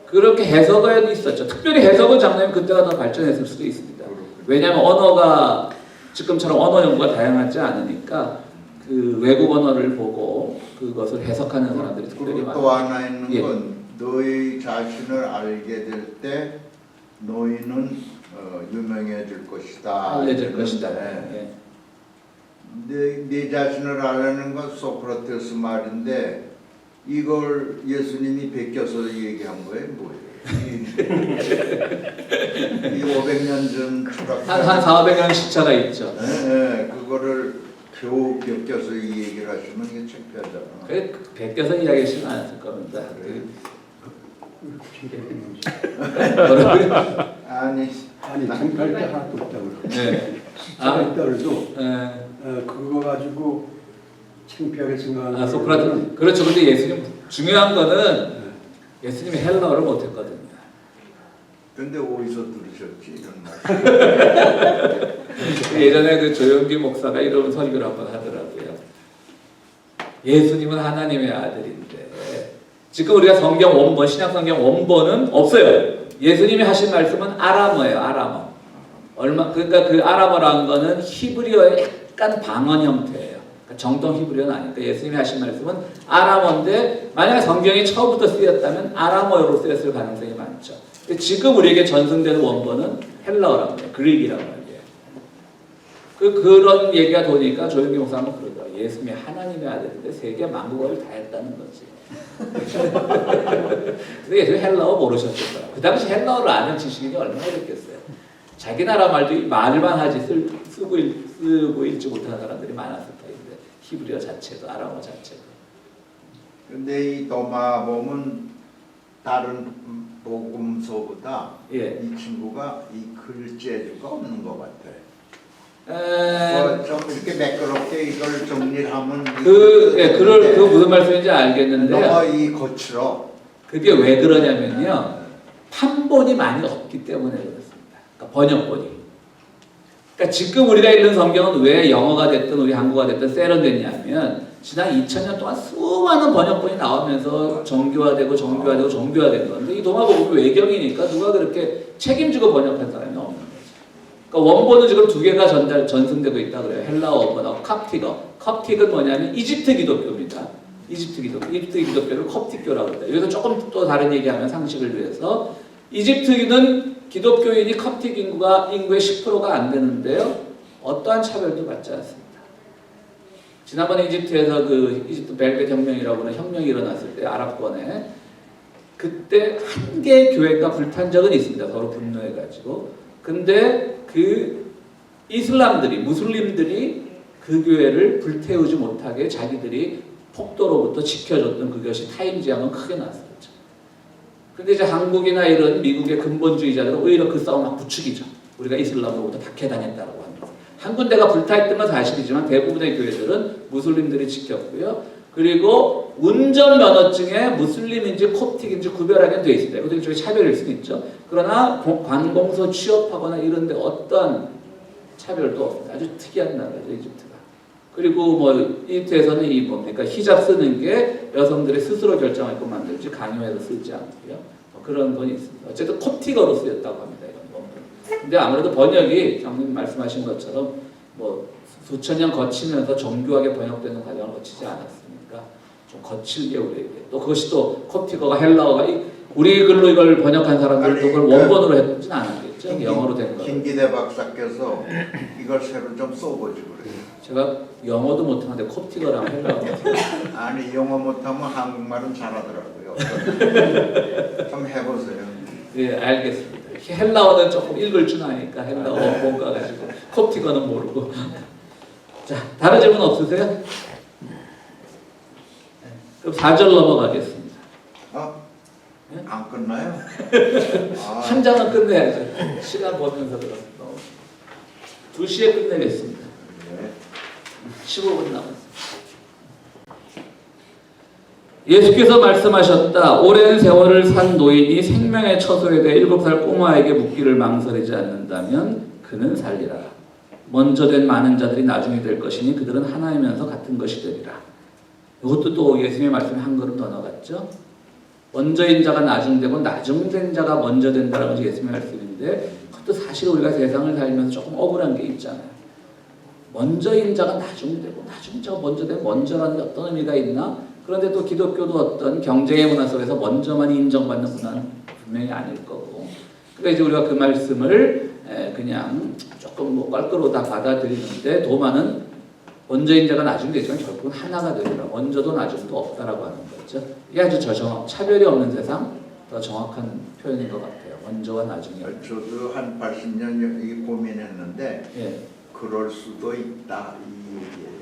Speaker 1: 그렇게 해석은 있었죠. 특별히 해석은 장르면 그때가 더 발전했을 수도 있습니다. 왜냐하면 언어가 지금처럼 언어 연구가 다양하지 않으니까 그 외국 언어를 보고 그것을 해석하는 사람들이 특별히 많아요.
Speaker 3: 또 하나 있는 건 너희 자신을 알게 될 때 너희는 유명해질 것이다.
Speaker 1: 알려질 것이다.
Speaker 3: 네 자신을 알라는 건 소크라테스 말인데 이걸 예수님이 베껴서 얘기한 거예요, 뭐예요? 이 500년 전 철학
Speaker 1: 한 400년 시차가 있죠.
Speaker 3: 네, 그거를 겨우 엮여서 이 얘기를 하시면 이게 창피하잖아.
Speaker 1: 그래 베껴서 이야기하시는 않았을 겁니다. 뭐라고요?
Speaker 3: 아니
Speaker 4: 창피할 게 하나도 없다고.
Speaker 1: 네.
Speaker 4: 소크라테스도
Speaker 1: 네.
Speaker 4: 그거 가지고 창피하게 생각하는.
Speaker 1: 소크라테스. 그렇죠. 근데 예수님 중요한 거는 예수님이 헬라어를 못했거든요.
Speaker 3: 근데 어디서 들으셨지 이런 말?
Speaker 1: 예전에 그 조영기 목사가 이런 설교를 한번 하더라고요. 예수님은 하나님의 아들인데 지금 우리가 성경 원본, 신약 성경 원본은 없어요. 예수님이 하신 말씀은 아람어예요. 아람어. 그러니까 그 아람어라는 거는 히브리어의 약간 방언 형태예요. 그러니까 정통 히브리어는 아니니까 예수님이 하신 말씀은 아람어인데 만약에 성경이 처음부터 쓰였다면 아람어로 쓰였을 가능성이 많죠. 근데 지금 우리에게 전승되는 원본은 헬라어라고 해요. 그릭이라고 해요. 그런 얘기가 도니까 조영기 목사 한번 그러더라고요. 예수님이 하나님의 아들인데 세계 만국어를 다 했다는 거지. 근데 예수님 헬라어 모르셨을 거야. 그 당시 헬라어를 아는 지식인이 얼마나 됐겠어요. 자기 나라 말도 말만 하지 쓰고 읽지 못하는 사람들이 많았을 터인데 히브리어 자체도 아람어 자체도.
Speaker 3: 근데 이 도마범은 다른 복음서보다
Speaker 1: 예.
Speaker 3: 이 친구가 이 글재주가 없는 것 같아요. 좀 이렇게 매끄럽게 이걸 정리하면
Speaker 1: 그 무슨 말씀인지 알겠는데
Speaker 3: 너무 이 거칠어.
Speaker 1: 그게 왜 그러냐면요. 판본이 많이 없기 때문에 그렇습니다. 그러니까 번역본이. 그러니까 지금 우리가 읽는 성경은 왜 영어가 됐든 우리 한국어가 됐든 세련됐냐면 지난 2000년 동안 수많은 번역본이 나오면서 정교화되고 정교화된 건데 이 도마복음이 외경이니까 누가 그렇게 책임지고 번역한 사람이 없는 거죠. 그러니까 원본은 지금 두 개가 전승되고 있다 그래요. 헬라어 원본하고 캅틱어. 캅틱은 뭐냐면 이집트 기독교입니다. 이집트 기독교를 캅틱교라고 합니다. 여기서 조금 또 다른 얘기하면 상식을 위해서 이집트는 기독교인이 캅틱 인구의 10%가 안 되는데요. 어떠한 차별도 받지 않습니다. 지난번에 이집트에서 그 이집트 벨벳 혁명이라고 하는 혁명이 일어났을 때 아랍권에 그때 한 개의 교회가 불탄 적은 있습니다. 서로 분노해가지고. 근데 그 무슬림들이 그 교회를 불태우지 못하게 자기들이 폭도로부터 지켜줬던 그것이 타임지향은 크게 났었죠. 근데 이제 한국이나 이런 미국의 근본주의자들은 오히려 그 싸움 막 부추기죠. 우리가 이슬람으로부터 박해당했다고 합니다. 한 군데가 불타있던 건 사실이지만 대부분의 교회들은 무슬림들이 지켰고요. 그리고 운전면허증에 무슬림인지 콥틱인지 구별하게 돼 있습니다. 이것도 일종의 차별일 수는 있죠. 그러나 관공서 취업하거나 이런 데 어떤 차별도 없습니다. 아주 특이한 나라죠, 이집트가. 그리고 뭐 이집트에서는 이 뭡니까 히잡 쓰는 게 여성들이 스스로 결정할 것만 들지 강요해서 쓰지 않고요. 뭐 그런 건 있습니다. 어쨌든 콥틱어로 쓰였다고 합니다. 이런 거. 근데 아무래도 번역이 장님 말씀하신 것처럼 뭐 수천 년 거치면서 정교하게 번역되는 과정을 거치지 않았으니까 좀 거칠게 우리에게 또 그것이 또 콥틱어가 헬라어가 우리 글로 이걸 번역한 사람들도 그걸 원본으로 했진 않았겠죠. 영어로 된 거.
Speaker 3: 김기대 박사께서 이걸 새로 좀 써보지 그래요.
Speaker 1: 제가 영어도 못하는데 콥틱어랑 헬라어
Speaker 3: 아니 영어 못하면 한국말은 잘하더라고요. 좀 해보세요.
Speaker 1: 예, 알겠습니다. 헬라어는 조금 읽을 줄 아니까 헬라어 원본 가가지고 콥틱어는 모르고. 자, 다른 질문 없으세요? 그럼 4절 넘어가겠습니다.
Speaker 3: 안 끝나요?
Speaker 1: 한 장은 끝내야죠. 시간 보면서 그렇습니다. 2시에 끝내겠습니다. 15분 남았습니다. 예수께서 말씀하셨다. 오랜 세월을 산 노인이 생명의 처소에 대해 7살 꼬마에게 묻기를 망설이지 않는다면 그는 살리라. 먼저 된 많은 자들이 나중에 될 것이니 그들은 하나이면서 같은 것이 되리라. 이것도 또 예수님의 말씀에 한 걸음 더 나갔죠. 먼저인 자가 나중되고 나중된 자가 먼저 된다라는 것이 예수님의 말씀인데 그것도 사실 우리가 세상을 살면서 조금 억울한 게 있잖아요. 먼저인 자가 나중되고 나중 자가 먼저 되면 먼저라는 어떤 의미가 있나? 그런데 또 기독교도 어떤 경쟁의 문화 속에서 먼저만 인정받는 문화는 분명히 아닐 거고. 그러니까 이제 우리가 그 말씀을 그냥 조금 뭐 껄끄러다 받아들이는데 도마는 먼저인 자가 나중 되지만 결국은 하나가 되리라. 먼저도 나중도 없다라고 하는 거죠. 이게 아주 저정한 차별이 없는 세상, 더 정확한 표현인 것 같아요. 먼저와 나중에.
Speaker 3: 저도 한 80년 이 고민했는데
Speaker 1: 예.
Speaker 3: 그럴 수도 있다 이 얘기예요.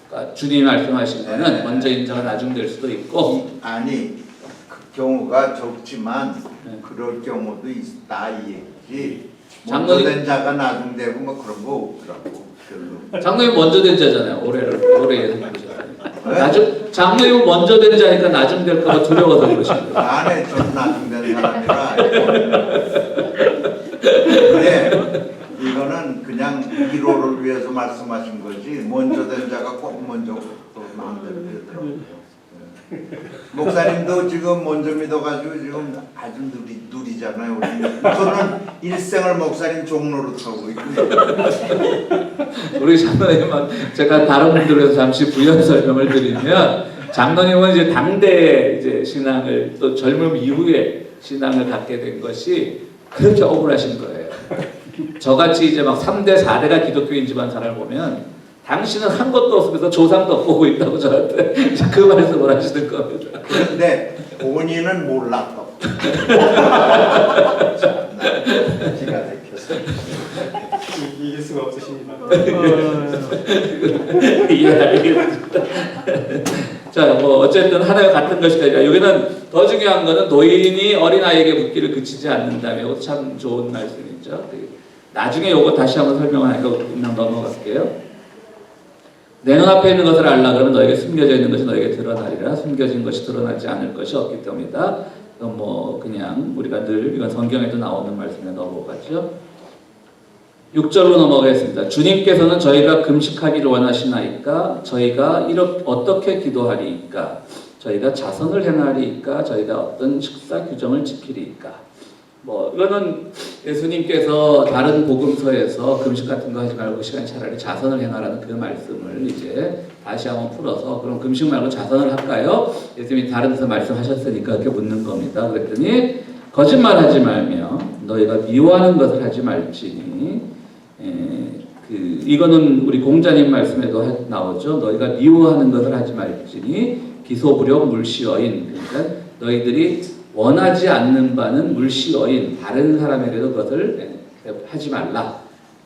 Speaker 1: 그러니까 주님이 말씀하신 거는
Speaker 3: 네.
Speaker 1: 먼저 인자가 나중 될 수도 있고
Speaker 3: 아니 그 경우가 적지만
Speaker 1: 네.
Speaker 3: 그럴 경우도 있다 이 얘기지.
Speaker 1: 장로님-
Speaker 3: 먼저 된 자가 나중 되고 뭐 그런 거 없더라고 별로.
Speaker 1: 장로님 먼저 된 자잖아요. 올해 예수 믿으셨다니까.
Speaker 3: 네?
Speaker 1: 나중 장로님은 먼저 된 자니까 나중 될까 봐 두려워서 그러신 거예요.
Speaker 3: 안에 전 나중 된 사람이라. 근데 이거는 그냥 위로를 위해서 말씀하신 거지 먼저 된 자가 꼭 먼저 또 마음대로 되더라고요. 목사님도 지금 먼저 믿어가지고 지금 아주 누리잖아요. 저는 일생을 목사님 종로로 타고 있고.
Speaker 1: 우리 장로님은 제가 다른 분들에서 잠시 부연 설명을 드리면 장로님은 이제 당대 이제 신앙을 또 젊음 이후에 신앙을 갖게 된 것이 그렇게 억울하신 거예요. 저같이 이제 막 3대 4대가 기독교인 집안 사람을 보면 당신은 한 것도 없으면서 조상도 보고 있다고 저한테 그 말씀을 하시는 겁니다.
Speaker 3: 그런데 본인은 몰랐어. 기가 막혀서.
Speaker 5: 이길 수가 없으십니다.
Speaker 1: 예, 알겠습니다. 자, 뭐 어쨌든 하나가 같은 것이다. 여기는 더 중요한 거는 노인이 어린아이에게 묻기를 그치지 않는다면 이것도 참 좋은 말씀이죠. 나중에 이거 다시 한번 설명하니까 그냥 넘어갈게요. 내 눈앞에 있는 것을 알라 그러면 너에게 숨겨져 있는 것이 너에게 드러나리라. 숨겨진 것이 드러나지 않을 것이 없기 때문이다. 이건 뭐 그냥 우리가 늘 이건 성경에도 나오는 말씀에 넘어가죠. 6절로 넘어가겠습니다. 주님께서는 저희가 금식하기를 원하시나이까? 저희가 이렇게 어떻게 기도하리이까? 저희가 자선을 행하리이까? 저희가 어떤 식사 규정을 지키리이까? 뭐 이거는 예수님께서 다른 복음서에서 금식 같은 거 하지 말고 그 시간에 차라리 자선을 행하라는 그 말씀을 이제 다시 한번 풀어서 그럼 금식 말고 자선을 할까요? 예수님이 다른 데서 말씀하셨으니까 그렇게 묻는 겁니다. 그랬더니 거짓말하지 말며 너희가 미워하는 것을 하지 말지니 이거는 우리 공자님 말씀에도 나오죠. 너희가 미워하는 것을 하지 말지니 기소부력 물시어인. 그러니까 너희들이 원하지 않는 바는 물시어인 다른 사람에게도 그것을 하지 말라.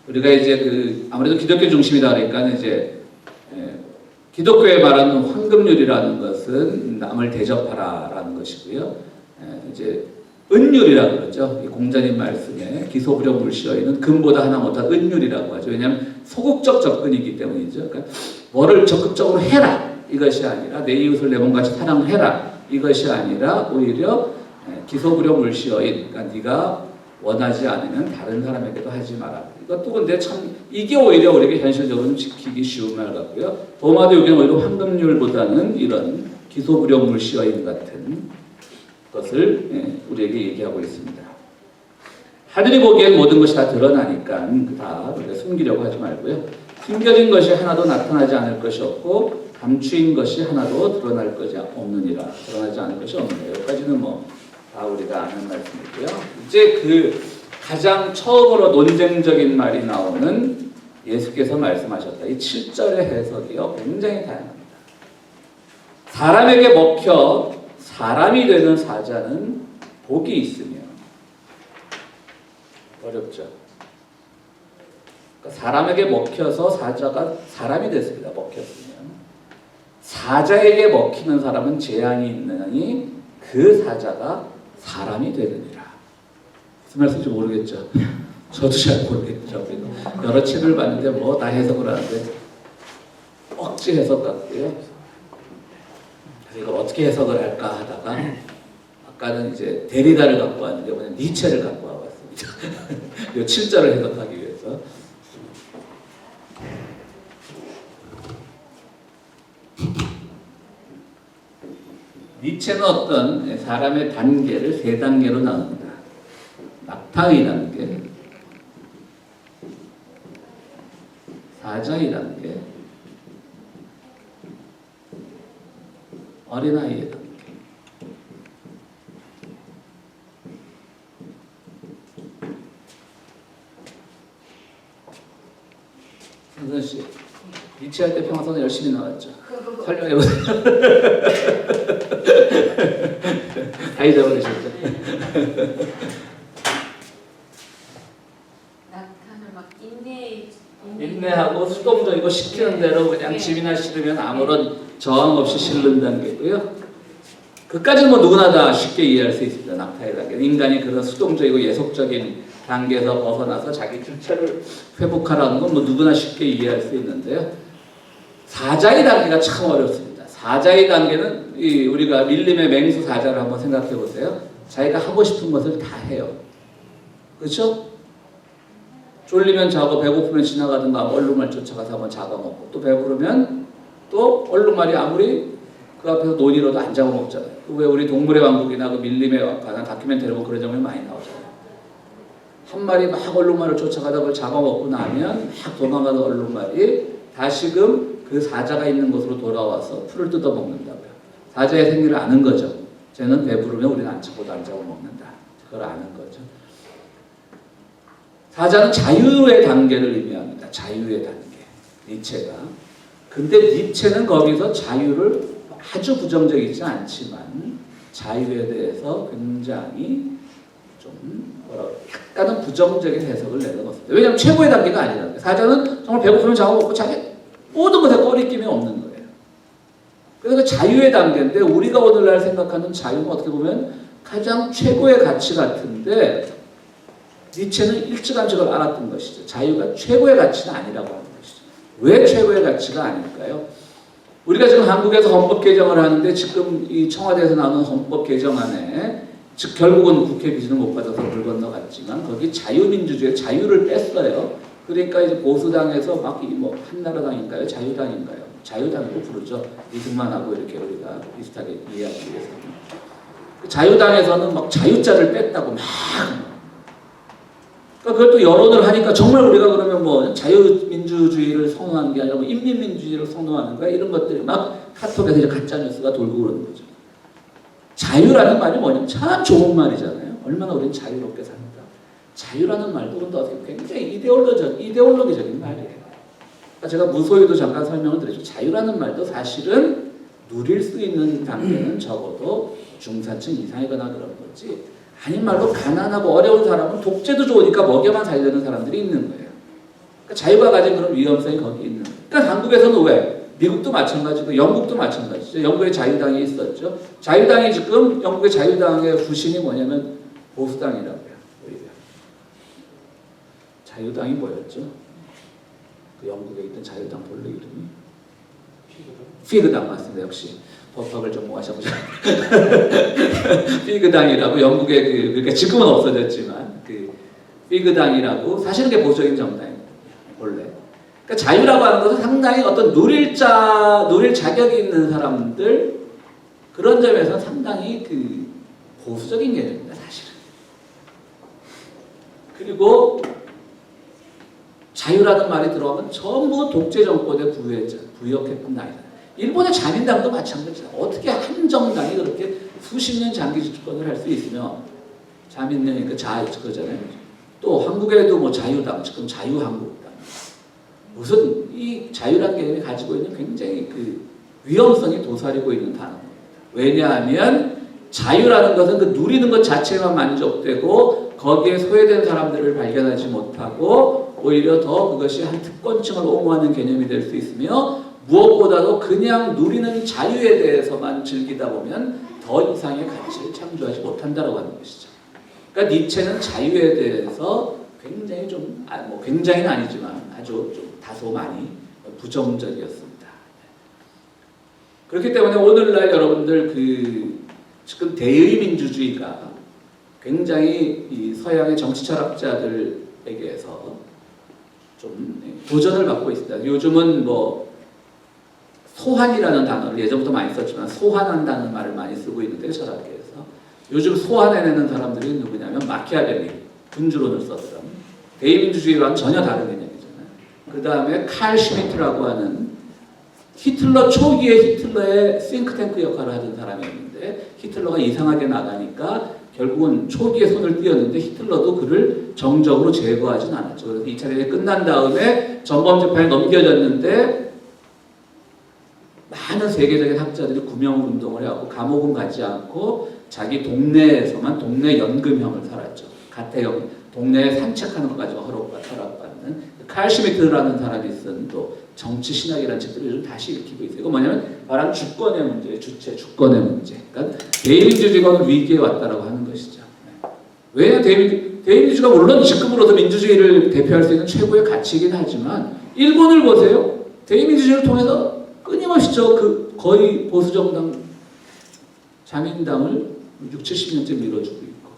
Speaker 1: 우리가 이제 아무래도 기독교 중심이다 그러니까 이제 기독교에 말하는 황금률이라는 것은 남을 대접하라라는 것이고요. 이제 은율이라고 그러죠. 이 공자님 말씀에 기소부력 물시어인은 금보다 하나 못한 은율이라고 하죠. 왜냐하면 소극적 접근이기 때문이죠. 그러니까 뭐를 적극적으로 해라 이것이 아니라 내 이웃을 내 몸같이 사랑해라 이것이 아니라 오히려 기소부력 물시어인, 그러니까 네가 원하지 않으면 다른 사람에게도 하지 마라. 이것도 근데 참 이게 오히려 우리에게 현실적으로 지키기 쉬운 말 같고요. 도마도 여기는 오히려 황금률보다는 이런 기소부력 물시어인 같은 것을 우리에게 얘기하고 있습니다. 하늘이 보기엔 모든 것이 다 드러나니까 다 우리가 숨기려고 하지 말고요. 숨겨진 것이 하나도 나타나지 않을 것이 없고 감추인 것이 하나도 드러날 것이 없느니라. 드러나지 않을 것이 없느니라. 여기까지는 뭐 다 우리가 아는 말씀이고요. 이제 가장 처음으로 논쟁적인 말이 나오는 예수께서 말씀하셨다. 이 7절의 해석이요. 굉장히 다양합니다. 사람에게 먹혀 사람이 되는 사자는 복이 있으며 어렵죠. 그러니까 사람에게 먹혀서 사자가 사람이 됐습니다. 먹혔으면 사자에게 먹히는 사람은 재앙이 있느니 그 사자가 사람이 되느니라. 무슨 말씀인지 모르겠죠. 저도 잘 모르겠죠. 여러 책을 봤는데 뭐 다 해석을 하는데 억지 해석 같고요. 그래서 이걸 어떻게 해석을 할까 하다가 아까는 이제 데리다를 갖고 왔는데 오늘 니체를 갖고 와봤습니다. 이 7절을 해석하기 위해서. 니체는 어떤 사람의 단계를 세 단계로 나눕니다. 낙타의 단계, 사자의 단계, 어린아이의 단계. 선선 씨, 니체 할 때 평화선언 열심히 나왔죠. 설명해 보세요. 다 잊어버리셨죠?
Speaker 2: 낙타는 막
Speaker 1: 인내하고 수동적이고 시키는 대로 그냥 집이나 싫으면 아무런 저항 없이 실는 단계고요. 그까지는 뭐 누구나 다 쉽게 이해할 수 있습니다. 낙타의 단계. 인간이 그런 수동적이고 예속적인 단계에서 벗어나서 자기 주체를 회복하라는 건 뭐 누구나 쉽게 이해할 수 있는데요. 사자의 단계가 참 어렵습니다. 사자의 단계는 우리가 밀림의 맹수 사자를 한번 생각해 보세요. 자기가 하고 싶은 것을 다 해요. 그렇죠? 쫄리면 자고 배고프면 지나가든가 얼룩말 쫓아가서 한번 잡아먹고 또 배부르면 또 얼룩말이 아무리 그 앞에서 논이라도 안 잡아먹잖아요. 왜 우리 동물의 왕국이나 그 밀림에 관한 다큐멘터리 보면 그런 장면이 많이 나오잖아요. 한 마리 막 얼룩말을 쫓아가다 그걸 잡아먹고 나면 막 도망가는 얼룩말이 다시금 그 사자가 있는 곳으로 돌아와서 풀을 뜯어먹는다고요. 사자의 생리를 아는 거죠. 쟤는 배부르면 우리는 안 잡고도 안 잡아먹는다. 그걸 아는 거죠. 사자는 자유의 단계를 의미합니다. 자유의 단계. 니체가. 근데 니체는 거기서 자유를 아주 부정적이지 않지만 자유에 대해서 굉장히 좀 약간은 부정적인 해석을 내려놓습니다. 왜냐하면 최고의 단계가 아니라는 거예요. 사자는 정말 배고프면 잡아먹고 자기 모든 것에 꺼리낌이 없는 거예요. 그래서 그 자유의 단계인데 우리가 오늘날 생각하는 자유는 어떻게 보면 가장 최고의 가치 같은데 니체는 일찌감치 그걸 알았던 것이죠. 자유가 최고의 가치는 아니라고 하는 것이죠. 왜 최고의 가치가 아닐까요? 우리가 지금 한국에서 헌법 개정을 하는데 지금 이 청와대에서 나오는 헌법 개정안에 즉 결국은 국회 비준을 못 받아서 물 건너갔지만 거기 자유민주주의 자유를 뺐어요. 그러니까 이제 보수당에서 막 뭐 한나라당인가요? 자유당인가요? 자유당으로 부르죠. 이승만하고 이렇게 우리가 비슷하게 이해하기 위해서. 자유당에서는 막 자유자를 뺐다고 막 그러니까 그걸 또 여론을 하니까 정말 우리가 그러면 뭐 자유민주주의를 선호하는 게 아니라 뭐 인민민주주의를 선호하는 거야 이런 것들이 막 카톡에서 이제 가짜 뉴스가 돌고 그러는 거죠. 자유라는 말이 뭐냐면 참 좋은 말이잖아요. 얼마나 우리는 자유롭게 산다. 자유라는 말도 근데 어떻게 굉장히 이데올로기적인 말이에요. 그러니까 제가 무소유도 잠깐 설명을 드렸죠. 자유라는 말도 사실은 누릴 수 있는 단계는 적어도 중산층 이상이거나 그런 거지. 아닌 말로 가난하고 어려운 사람은 독재도 좋으니까 먹여만 살려는 사람들이 있는 거예요. 그러니까 자유가 가진 그런 위험성이 거기 있는 거예요. 그러니까 한국에서는 왜? 미국도 마찬가지고 영국도 마찬가지죠. 영국에 자유당이 있었죠. 자유당이 지금 영국의 자유당의 부신이 뭐냐면 보수당이라고요. 오히려. 자유당이 뭐였죠? 그 영국에 있던 자유당 본래 이름이? 피그당 맞습니다. 역시. 법학을 전공하셔보죠. 피그당이라고 영국의 그러니까 지금은 없어졌지만 그 피그당이라고 사실은 그게 보수적인 정당입니다. 원래. 그러니까 자유라고 하는 것은 상당히 어떤 누릴 자격이 있는 사람들 그런 점에서 상당히 그 보수적인 개념입니다. 사실은. 그리고 자유라는 말이 들어가면 전부 독재 정권의 부역했던 나이다. 일본의 자민당도 마찬가지다. 어떻게 한 정당이 그렇게 수십 년 장기 집권을 할 수 있으며 자민당이 그거잖아요. 또 한국에도 뭐 자유당, 지금 자유한국당. 무슨 이 자유라는 개념이 가지고 있는 굉장히 그 위험성이 도사리고 있는 단어입니다. 왜냐하면 자유라는 것은 그 누리는 것 자체만 만족되고 거기에 소외된 사람들을 발견하지 못하고 오히려 더 그것이 한 특권층을 옹호하는 개념이 될 수 있으며 무엇보다도 그냥 누리는 자유에 대해서만 즐기다 보면 더 이상의 가치를 창조하지 못한다고 하는 것이죠. 그러니까 니체는 자유에 대해서 굉장히 좀, 뭐 굉장히는 아니지만 아주 좀 다소 많이 부정적이었습니다. 그렇기 때문에 오늘날 여러분들 그 지금 대의 민주주의가 굉장히 이 서양의 정치 철학자들에게서 좀 도전을 받고 있습니다. 요즘은 뭐 소환이라는 단어를 예전부터 많이 썼지만 소환한다는 말을 많이 쓰고 있는데 철학계에서 요즘 소환해내는 사람들이 누구냐면 마키아벨리 군주론을 썼던 대의민주주의와는 전혀 다른 개념이잖아요. 그 다음에 칼 슈미트라고 하는 히틀러 초기에 히틀러의 싱크탱크 역할을 하던 사람이었는데 히틀러가 이상하게 나가니까 결국은 초기에 손을 띄었는데 히틀러도 그를 정적으로 제거하진 않았죠. 그래서 2차 대전이 끝난 다음에 전범재판에 넘겨졌는데 많은 세계적인 학자들이 구명운동을 하고 감옥은 가지 않고 자기 동네에서만 동네 연금형을 살았죠. 가택형, 동네에 산책하는 것 가지고 허락받는 칼 슈미트라는 사람이 쓴 또 정치 신학이라는 책들을 요즘 다시 읽히고 있어요. 이거 뭐냐면 말하는 주권의 문제, 주권의 문제. 그러니까 대의민주주의가 위기에 왔다라고 하는 것이죠. 왜냐하면 대의민주주의가 물론 지금으로서 민주주의를 대표할 수 있는 최고의 가치이긴 하지만 일본을 보세요. 대의민주주의를 통해서 끊임없이 그 거의 보수정당 자민당을 6, 70년째 밀어주고 있고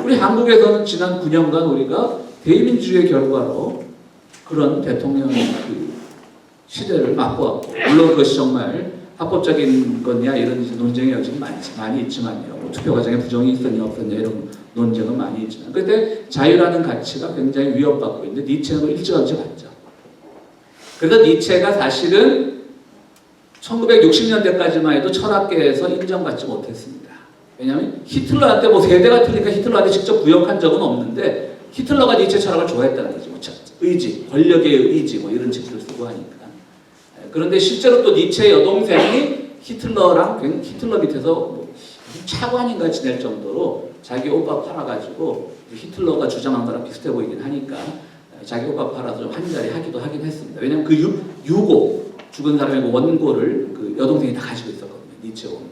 Speaker 1: 우리 한국에서는 지난 9년간 우리가 대의민주주의의 결과로 그런 대통령 그 시대를 맛보았고 물론 그것이 정말 합법적인 거냐 이런 논쟁이 요즘 많이 있지만요. 뭐 투표 과정에 부정이 있었냐 없었냐 이런 논쟁은 많이 있지만 그때 자유라는 가치가 굉장히 위협받고 있는데 니체는 그걸 일찌감치 봤죠. 그래서 니체가 사실은 1960년대까지만 해도 철학계에서 인정받지 못했습니다. 왜냐하면 히틀러한테 뭐 세대가 틀리니까 히틀러한테 직접 구역한 적은 없는데 히틀러가 니체 철학을 좋아했다는 거죠. 의지, 권력의 의지 뭐 이런 책들을 쓰고 하니까. 그런데 실제로 또 니체의 여동생이 히틀러 밑에서 뭐 차관인가 지낼 정도로 자기 오빠 팔아가지고 히틀러가 주장한 거랑 비슷해 보이긴 하니까 자기 오빠 팔아서 좀 한자리 하기도 하긴 했습니다. 왜냐하면 그 유고 죽은 사람의 원고를 그 여동생이 다 가지고 있었거든요. 니체 원고를.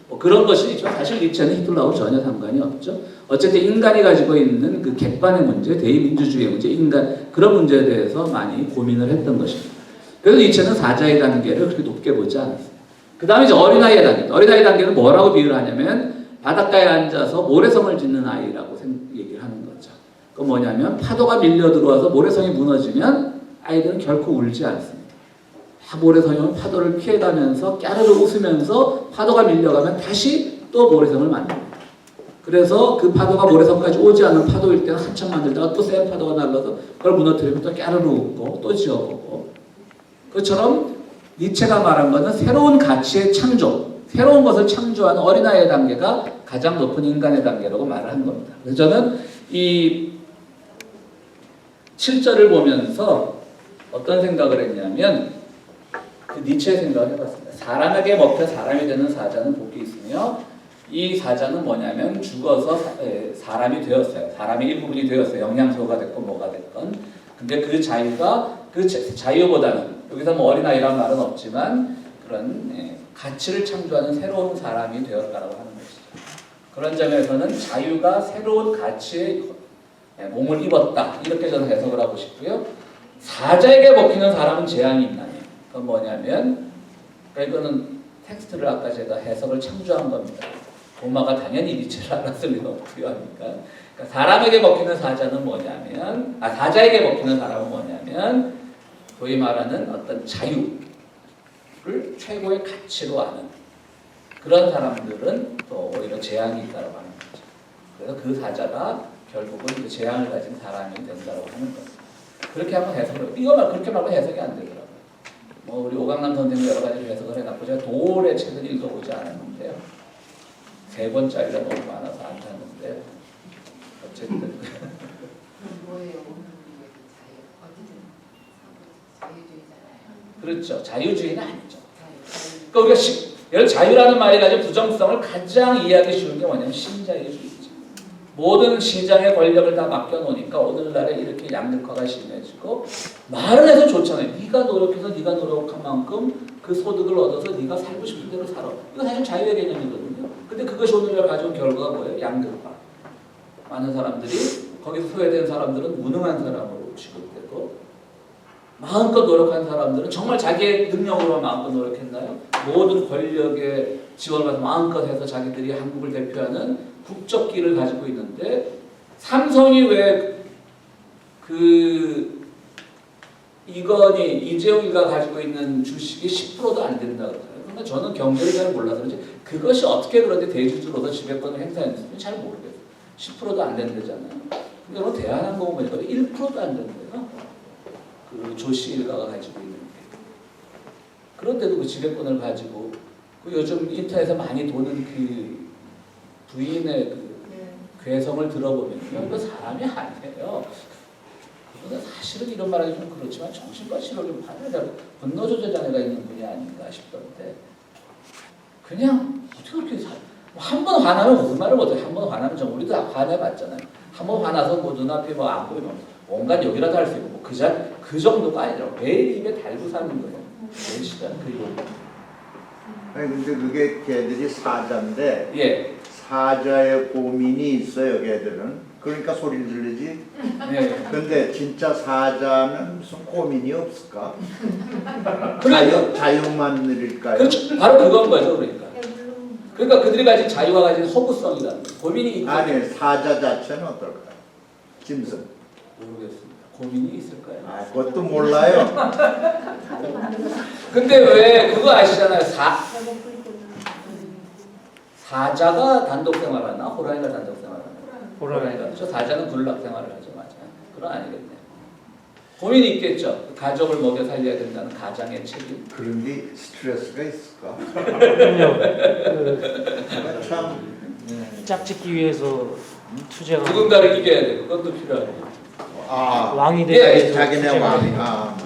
Speaker 1: 뭐 그런 것이 있지만 사실 니체는 히틀러하고 전혀 상관이 없죠. 어쨌든 인간이 가지고 있는 그 객관의 문제, 대의민주주의의 문제, 인간 그런 문제에 대해서 많이 고민을 했던 것입니다. 그래서 니체는 사자의 단계를 그렇게 높게 보지 않았어요. 그 다음에 이제 어린아이의 단계. 어린아이의 단계는 뭐라고 비유를 하냐면 바닷가에 앉아서 모래성을 짓는 아이라고 얘기를 하는 거죠. 그 뭐냐면 파도가 밀려 들어와서 모래성이 무너지면 아이들은 결코 울지 않습니다. 모래성이 오면 파도를 피해가면서 깨르르 웃으면서 파도가 밀려가면 다시 또 모래성을 만듭니다. 그래서 그 파도가 모래성까지 오지 않는 파도일 때는 한참 만들다가 또 센 파도가 날라서 그걸 무너뜨리면 또 깨르르 웃고 또 지어보고 그것처럼 니체가 말한 것은 새로운 가치의 창조, 새로운 것을 창조하는 어린아이의 단계가 가장 높은 인간의 단계라고 말을 한 겁니다. 그래서 저는 이 7절을 보면서 어떤 생각을 했냐면 그 니체의 생각을 해봤습니다. 사람에게 먹혀 사람이 되는 사자는 복이 있으며 이 사자는 뭐냐면 죽어서 사람이 되었어요. 사람의 일부분이 되었어요. 영양소가 됐건 뭐가 됐건. 근데 그 자유가 그 자유보다는 여기서 뭐 어린아이란 말은 없지만 그런 가치를 창조하는 새로운 사람이 되었다라고 하는 것이죠. 그런 점에서는 자유가 새로운 가치에 몸을 입었다. 이렇게 저는 해석을 하고 싶고요. 사자에게 먹히는 사람은 재앙이 있나요? 그건 뭐냐면 이거는 텍스트를 아까 제가 해석을 창조한 겁니다. 도마가 당연히 니체를 알았을 리가 없고요 하니까. 그러니까 사람에게 먹히는 사자는 뭐냐면 사자에게 먹히는 사람은 뭐냐면 소위 말하는 어떤 자유를 최고의 가치로 아는 그런 사람들은 또 오히려 재앙이 있다고 하는 거죠. 그래서 그 사자가 결국은 그 재앙을 가진 사람이 된다고 하는 거죠. 그렇게 한번 해석을 이거 그렇게 말고 해석이 안 되더라고요. 뭐 우리 오강남 선생님 여러 가지 해석을 해놨고 제가 도올의 책을 읽어보지 않았는데요. 3권짜리가 너무 많아서 안 탔는데 어쨌든
Speaker 2: 뭐예요? 자유주의잖아요.
Speaker 1: 그렇죠. 자유주의는 아니죠. 그러니까 우리가 자유라는 말이 가진 부정성을 가장 이해하기 쉬운 게 뭐냐면 신자유주의죠. 모든 시장의 권력을 다 맡겨놓으니까 오늘날에 이렇게 양극화가 심해지고 말은 해서 좋잖아요. 네가 노력해서 네가 노력한 만큼 그 소득을 얻어서 네가 살고 싶은 대로 살아. 이거 사실 자유의 개념이거든요. 근데 그것이 오늘날 가져온 결과가 뭐예요? 양극화. 많은 사람들이 거기서 소외된 사람들은 무능한 사람으로 취급되고 마음껏 노력한 사람들은 정말 자기의 능력으로 마음껏 노력했나요? 모든 권력의 지원을 받아서 마음껏 해서 자기들이 한국을 대표하는 국적기를 가지고 있는데 삼성이 왜 그 이재용이가 가지고 있는 주식이 10%도 안 된다고 그러잖아요. 그러니까 저는 경제를 잘 몰라서 그런지 그것이 어떻게 그런데 대주주로서 지배권을 행사했는지 잘 모르겠어요. 10%도 안 된다잖아요. 근데 오늘 대한항공 보니까 1%도 안 된대요. 그 조씨 일가가 가지고 있는 게. 그런데도 그 지배권을 가지고 그 요즘 인터넷에서 많이 도는 그 부인의 그 괴성을 들어보면요. 이거 사람이 아니에요. 그거는 사실은 이런 말하기 좀 그렇지만 정신과 치료를 받아야 분노조절 장애가 있는 분이 아닌가 싶던데 그냥 그렇게 한 번 화나면 무슨 말을 못해. 한 번 화나면 좀 우리도 화내봤잖아요. 한 번 화나서 뭐 눈앞에 뭐 안 보이면 온갖 욕이라도 할 수 있고 뭐 그 정도가 아니라 매일 입에 달고 사는 거예요. 매일 시간 그리고
Speaker 3: 아니 근데 그게 걔들이 사자인데
Speaker 1: 예.
Speaker 3: 사자의 고민이 있어요 걔들은. 그러니까 소리를 지르지.
Speaker 1: 네.
Speaker 3: 근데 진짜 사자는 무슨 고민이 없을까?
Speaker 1: 그래요.
Speaker 3: 자유만 누릴까요?
Speaker 1: 그렇죠. 바로 그건 거죠, 그러니까. 그러니까 그들이 가진 자유가 가진 허구성이다. 고민이 있고.
Speaker 3: 아니 사자 자체는 어떨까요? 짐승.
Speaker 1: 모르겠습니다. 고민이 있을까요?
Speaker 3: 아 그것도 몰라요.
Speaker 1: 근데 왜 그거 아시잖아요. 사자가 단독 생활하나 호랑이가 단독 생활하나? 호랑이가. 저 사자는 군락 생활을 하죠, 맞아요. 그건 아니겠네요. 고민이 있겠죠. 가족을 먹여 살려야 된다는 가장의 책임.
Speaker 3: 그런 게 스트레스가 있을까?
Speaker 5: 그럼요.
Speaker 3: 참.
Speaker 5: 짝짓기 위해서 투쟁하고
Speaker 1: 누군가를 이겨야 돼. 그것도 필요하고.
Speaker 3: 아
Speaker 5: 왕이
Speaker 1: 예,
Speaker 5: 되기
Speaker 3: 자기네 왕이. 아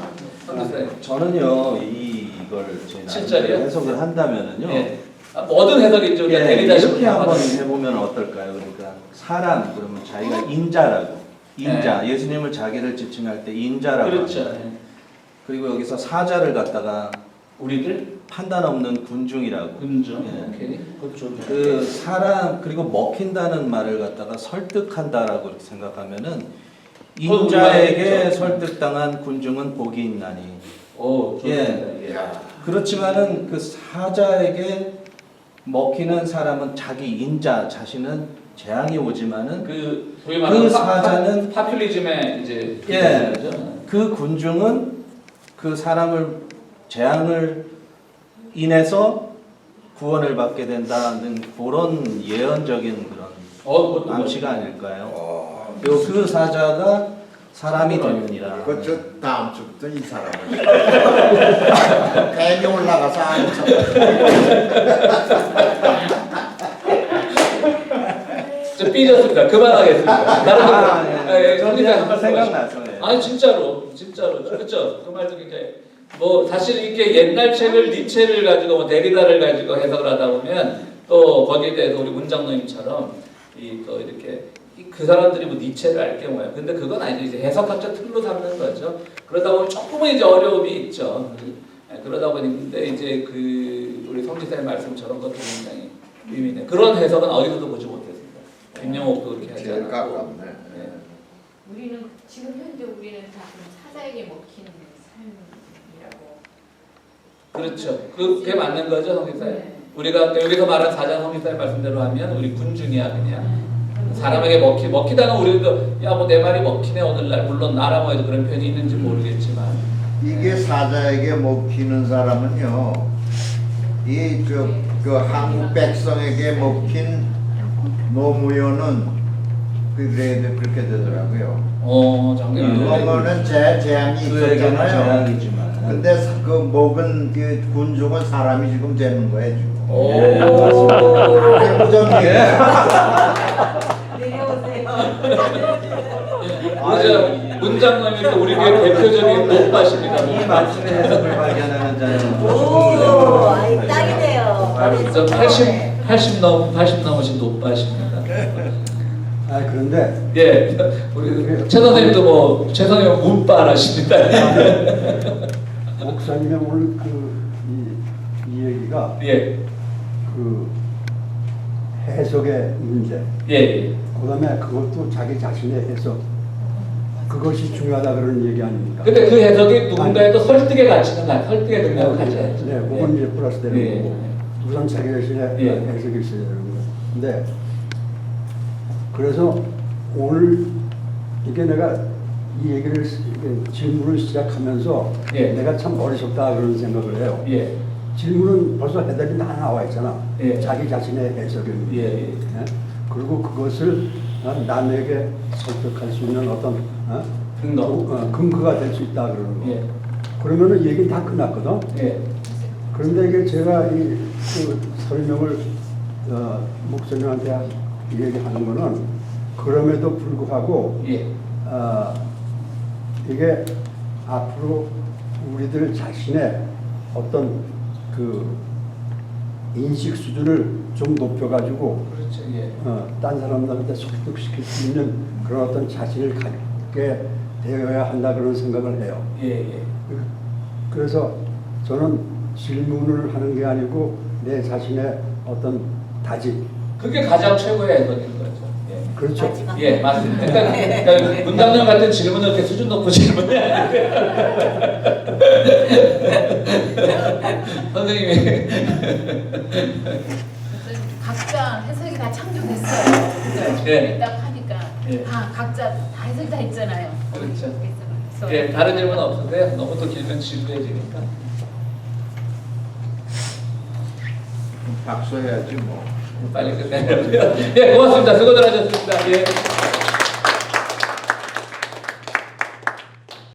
Speaker 6: 저는요 이걸 저희
Speaker 1: 칠자리요?
Speaker 6: 해석을 한다면은요
Speaker 1: 예. 뭐든 해석이죠.
Speaker 6: 예,
Speaker 1: 대리다시
Speaker 6: 이렇게 한번 해보면 어떨까요? 그러니까 사람 그러면 자기가 인자라고 인자 예수님을 자기를 지칭할 때 인자라고
Speaker 1: 그렇죠.
Speaker 6: 합니다. 그리고 여기서 사자를 갖다가
Speaker 1: 우리를
Speaker 6: 판단 없는 군중이라고
Speaker 1: 군중.
Speaker 6: 예.
Speaker 1: 오케이. 그것도 좋은
Speaker 6: 그 사람 그리고 먹힌다는 말을 갖다가 설득한다라고 이렇게 생각하면은 인자에게 설득당한 군중은 복이 있나니.
Speaker 1: 오,
Speaker 6: 예.
Speaker 1: 예.
Speaker 6: 그렇지만은 그 사자에게 먹히는 사람은 자기 인자 자신은 재앙이 오지만은
Speaker 1: 그 소위 말하는
Speaker 6: 사자는
Speaker 1: 파퓰리즘의 이제
Speaker 6: 예.
Speaker 1: 거죠.
Speaker 6: 그 군중은 그 사람을 재앙을 인해서 구원을 받게 된다는 그런 예언적인 그런
Speaker 1: 그것도
Speaker 6: 암시가 아닐까요? 그리고 그 사자가 사람이 되느니라.
Speaker 3: 그저 다음 주부터 이 사람을 괜히 올라가서 안 쳐.
Speaker 1: 저 삐졌습니다. 그만하겠습니다. 다른
Speaker 6: 저는 생각나서.
Speaker 1: 아니 진짜로 그렇죠. 그 말도 굉장히 뭐 사실 이렇게 옛날 책을 니체를 가지고 뭐 데리다를 가지고 해석을 하다 보면 또 거기에 대해서 우리 문장노님처럼 또 이렇게 그 사람들이 뭐 니체를 알 경우에 근데 그건 아니죠. 이제 해석학자 틀로 삼는 거죠. 그러다 보면 조금은 이제 어려움이 있죠. 그러다 보니까 이제 그 우리 성지사의 말씀처럼 그것도 굉장히 의미있네. 그런 해석은 어디서도 보지 못했습니다. 김영옥도 그렇게 하지
Speaker 3: 제일
Speaker 1: 않았고.
Speaker 3: 가깝네.
Speaker 2: 우리는 지금 현재 우리는 다 그럼 사자에게 먹히는 삶이라고.
Speaker 1: 그렇죠. 그게 맞는 거죠, 성지사.
Speaker 2: 네.
Speaker 1: 우리가 여기서 말한 사자 성지사의 말씀대로 하면 우리 군중이야 그냥. 사람에게 먹히다가 우리도 야 뭐 내 말이 먹히네 오늘날 물론 나라고 해도 그런 편이 있는지 모르겠지만
Speaker 3: 이게 사자에게 먹히는 사람은요, 그 한국 백성에게 먹힌 노무현은 그렇게 되더라고요.
Speaker 1: 장님.
Speaker 3: 그러면은 재앙이
Speaker 6: 그에게는
Speaker 3: 있었잖아요.
Speaker 6: 재앙이지만.
Speaker 3: 근데 그 먹은 그 군중은 사람이 지금 되는 거예요 지금.
Speaker 2: 내려오세요.
Speaker 1: 문장님이 또 우리 교회 대표적인 노빠십니다.
Speaker 6: 이 말씀의 해석을 발견하는 자는
Speaker 7: 오, 아이 딱이네요.
Speaker 1: 80 넘으신 노빠십니다.
Speaker 4: 아 그런데
Speaker 1: 예, 우리 최 선생님도 뭐 최 선생님 문빠라십니다.
Speaker 4: 목사님의 오늘 이 얘기가
Speaker 1: 예,
Speaker 4: 그 해석의 문제,
Speaker 1: 예.
Speaker 4: 그다음에 그것도 자기 자신의 해석, 그것이 중요하다 그런 얘기 아닙니까?
Speaker 1: 근데 그 해석이 누군가의 또 설득의 가치는 설득의 능력을 가져야죠.
Speaker 4: 네, 그건 이제 플러스 되는
Speaker 1: 예.
Speaker 4: 거고 우선 자기 자신의
Speaker 1: 예.
Speaker 4: 해석이 있어야 되는 거예요. 근데 그래서 오늘 이게 내가 이 얘기를 질문을 시작하면서
Speaker 1: 예.
Speaker 4: 내가 참 어리석다 그런 생각을 해요.
Speaker 1: 예,
Speaker 4: 질문은 벌써 해답이 다 나와 있잖아.
Speaker 1: 예.
Speaker 4: 자기 자신의 해석이.
Speaker 1: 예.
Speaker 4: 그리고 그것을 남에게 설득할 수 있는 어떤 근거가 될 수 있다 그러는 거.
Speaker 1: 예.
Speaker 4: 그러면은 얘기 다 끝났거든.
Speaker 1: 예.
Speaker 4: 그런데 이게 제가 그 설명을 목사님한테 얘기하는 거는 그럼에도 불구하고
Speaker 1: 예.
Speaker 4: 이게 앞으로 우리들 자신의 어떤 그 인식 수준을 좀 높여가지고
Speaker 1: 그렇죠. 예.
Speaker 4: 딴 사람들한테 설득시킬 수 있는 그런 어떤 자신을 갖게 되어야 한다 그런 생각을 해요.
Speaker 1: 예, 예.
Speaker 4: 그래서 저는 질문을 하는 게 아니고 내 자신의 어떤 다짐.
Speaker 1: 그게 가장 최고의 해석인 거죠. 예.
Speaker 4: 그렇죠.
Speaker 7: 마지막.
Speaker 1: 예, 맞습니다. 그러니까 문장님 같은 질문을 이렇게 수준 높고 질문해야 돼요. 선생님이
Speaker 2: 각자 해석이 다 창조됐어요. 그러니까
Speaker 1: 예.
Speaker 2: 딱 하니까
Speaker 1: 예.
Speaker 2: 다 각자 다 해석이 다 있잖아요.
Speaker 1: 그렇죠.
Speaker 2: 그래서
Speaker 1: 예, 다른 질문 없으세요? 너무 또 길면 지루해지니까.
Speaker 3: 박수 해야지 뭐.
Speaker 1: 빨리 끝내려고요. 예, 고맙습니다. 수고들 하셨습니다. 예.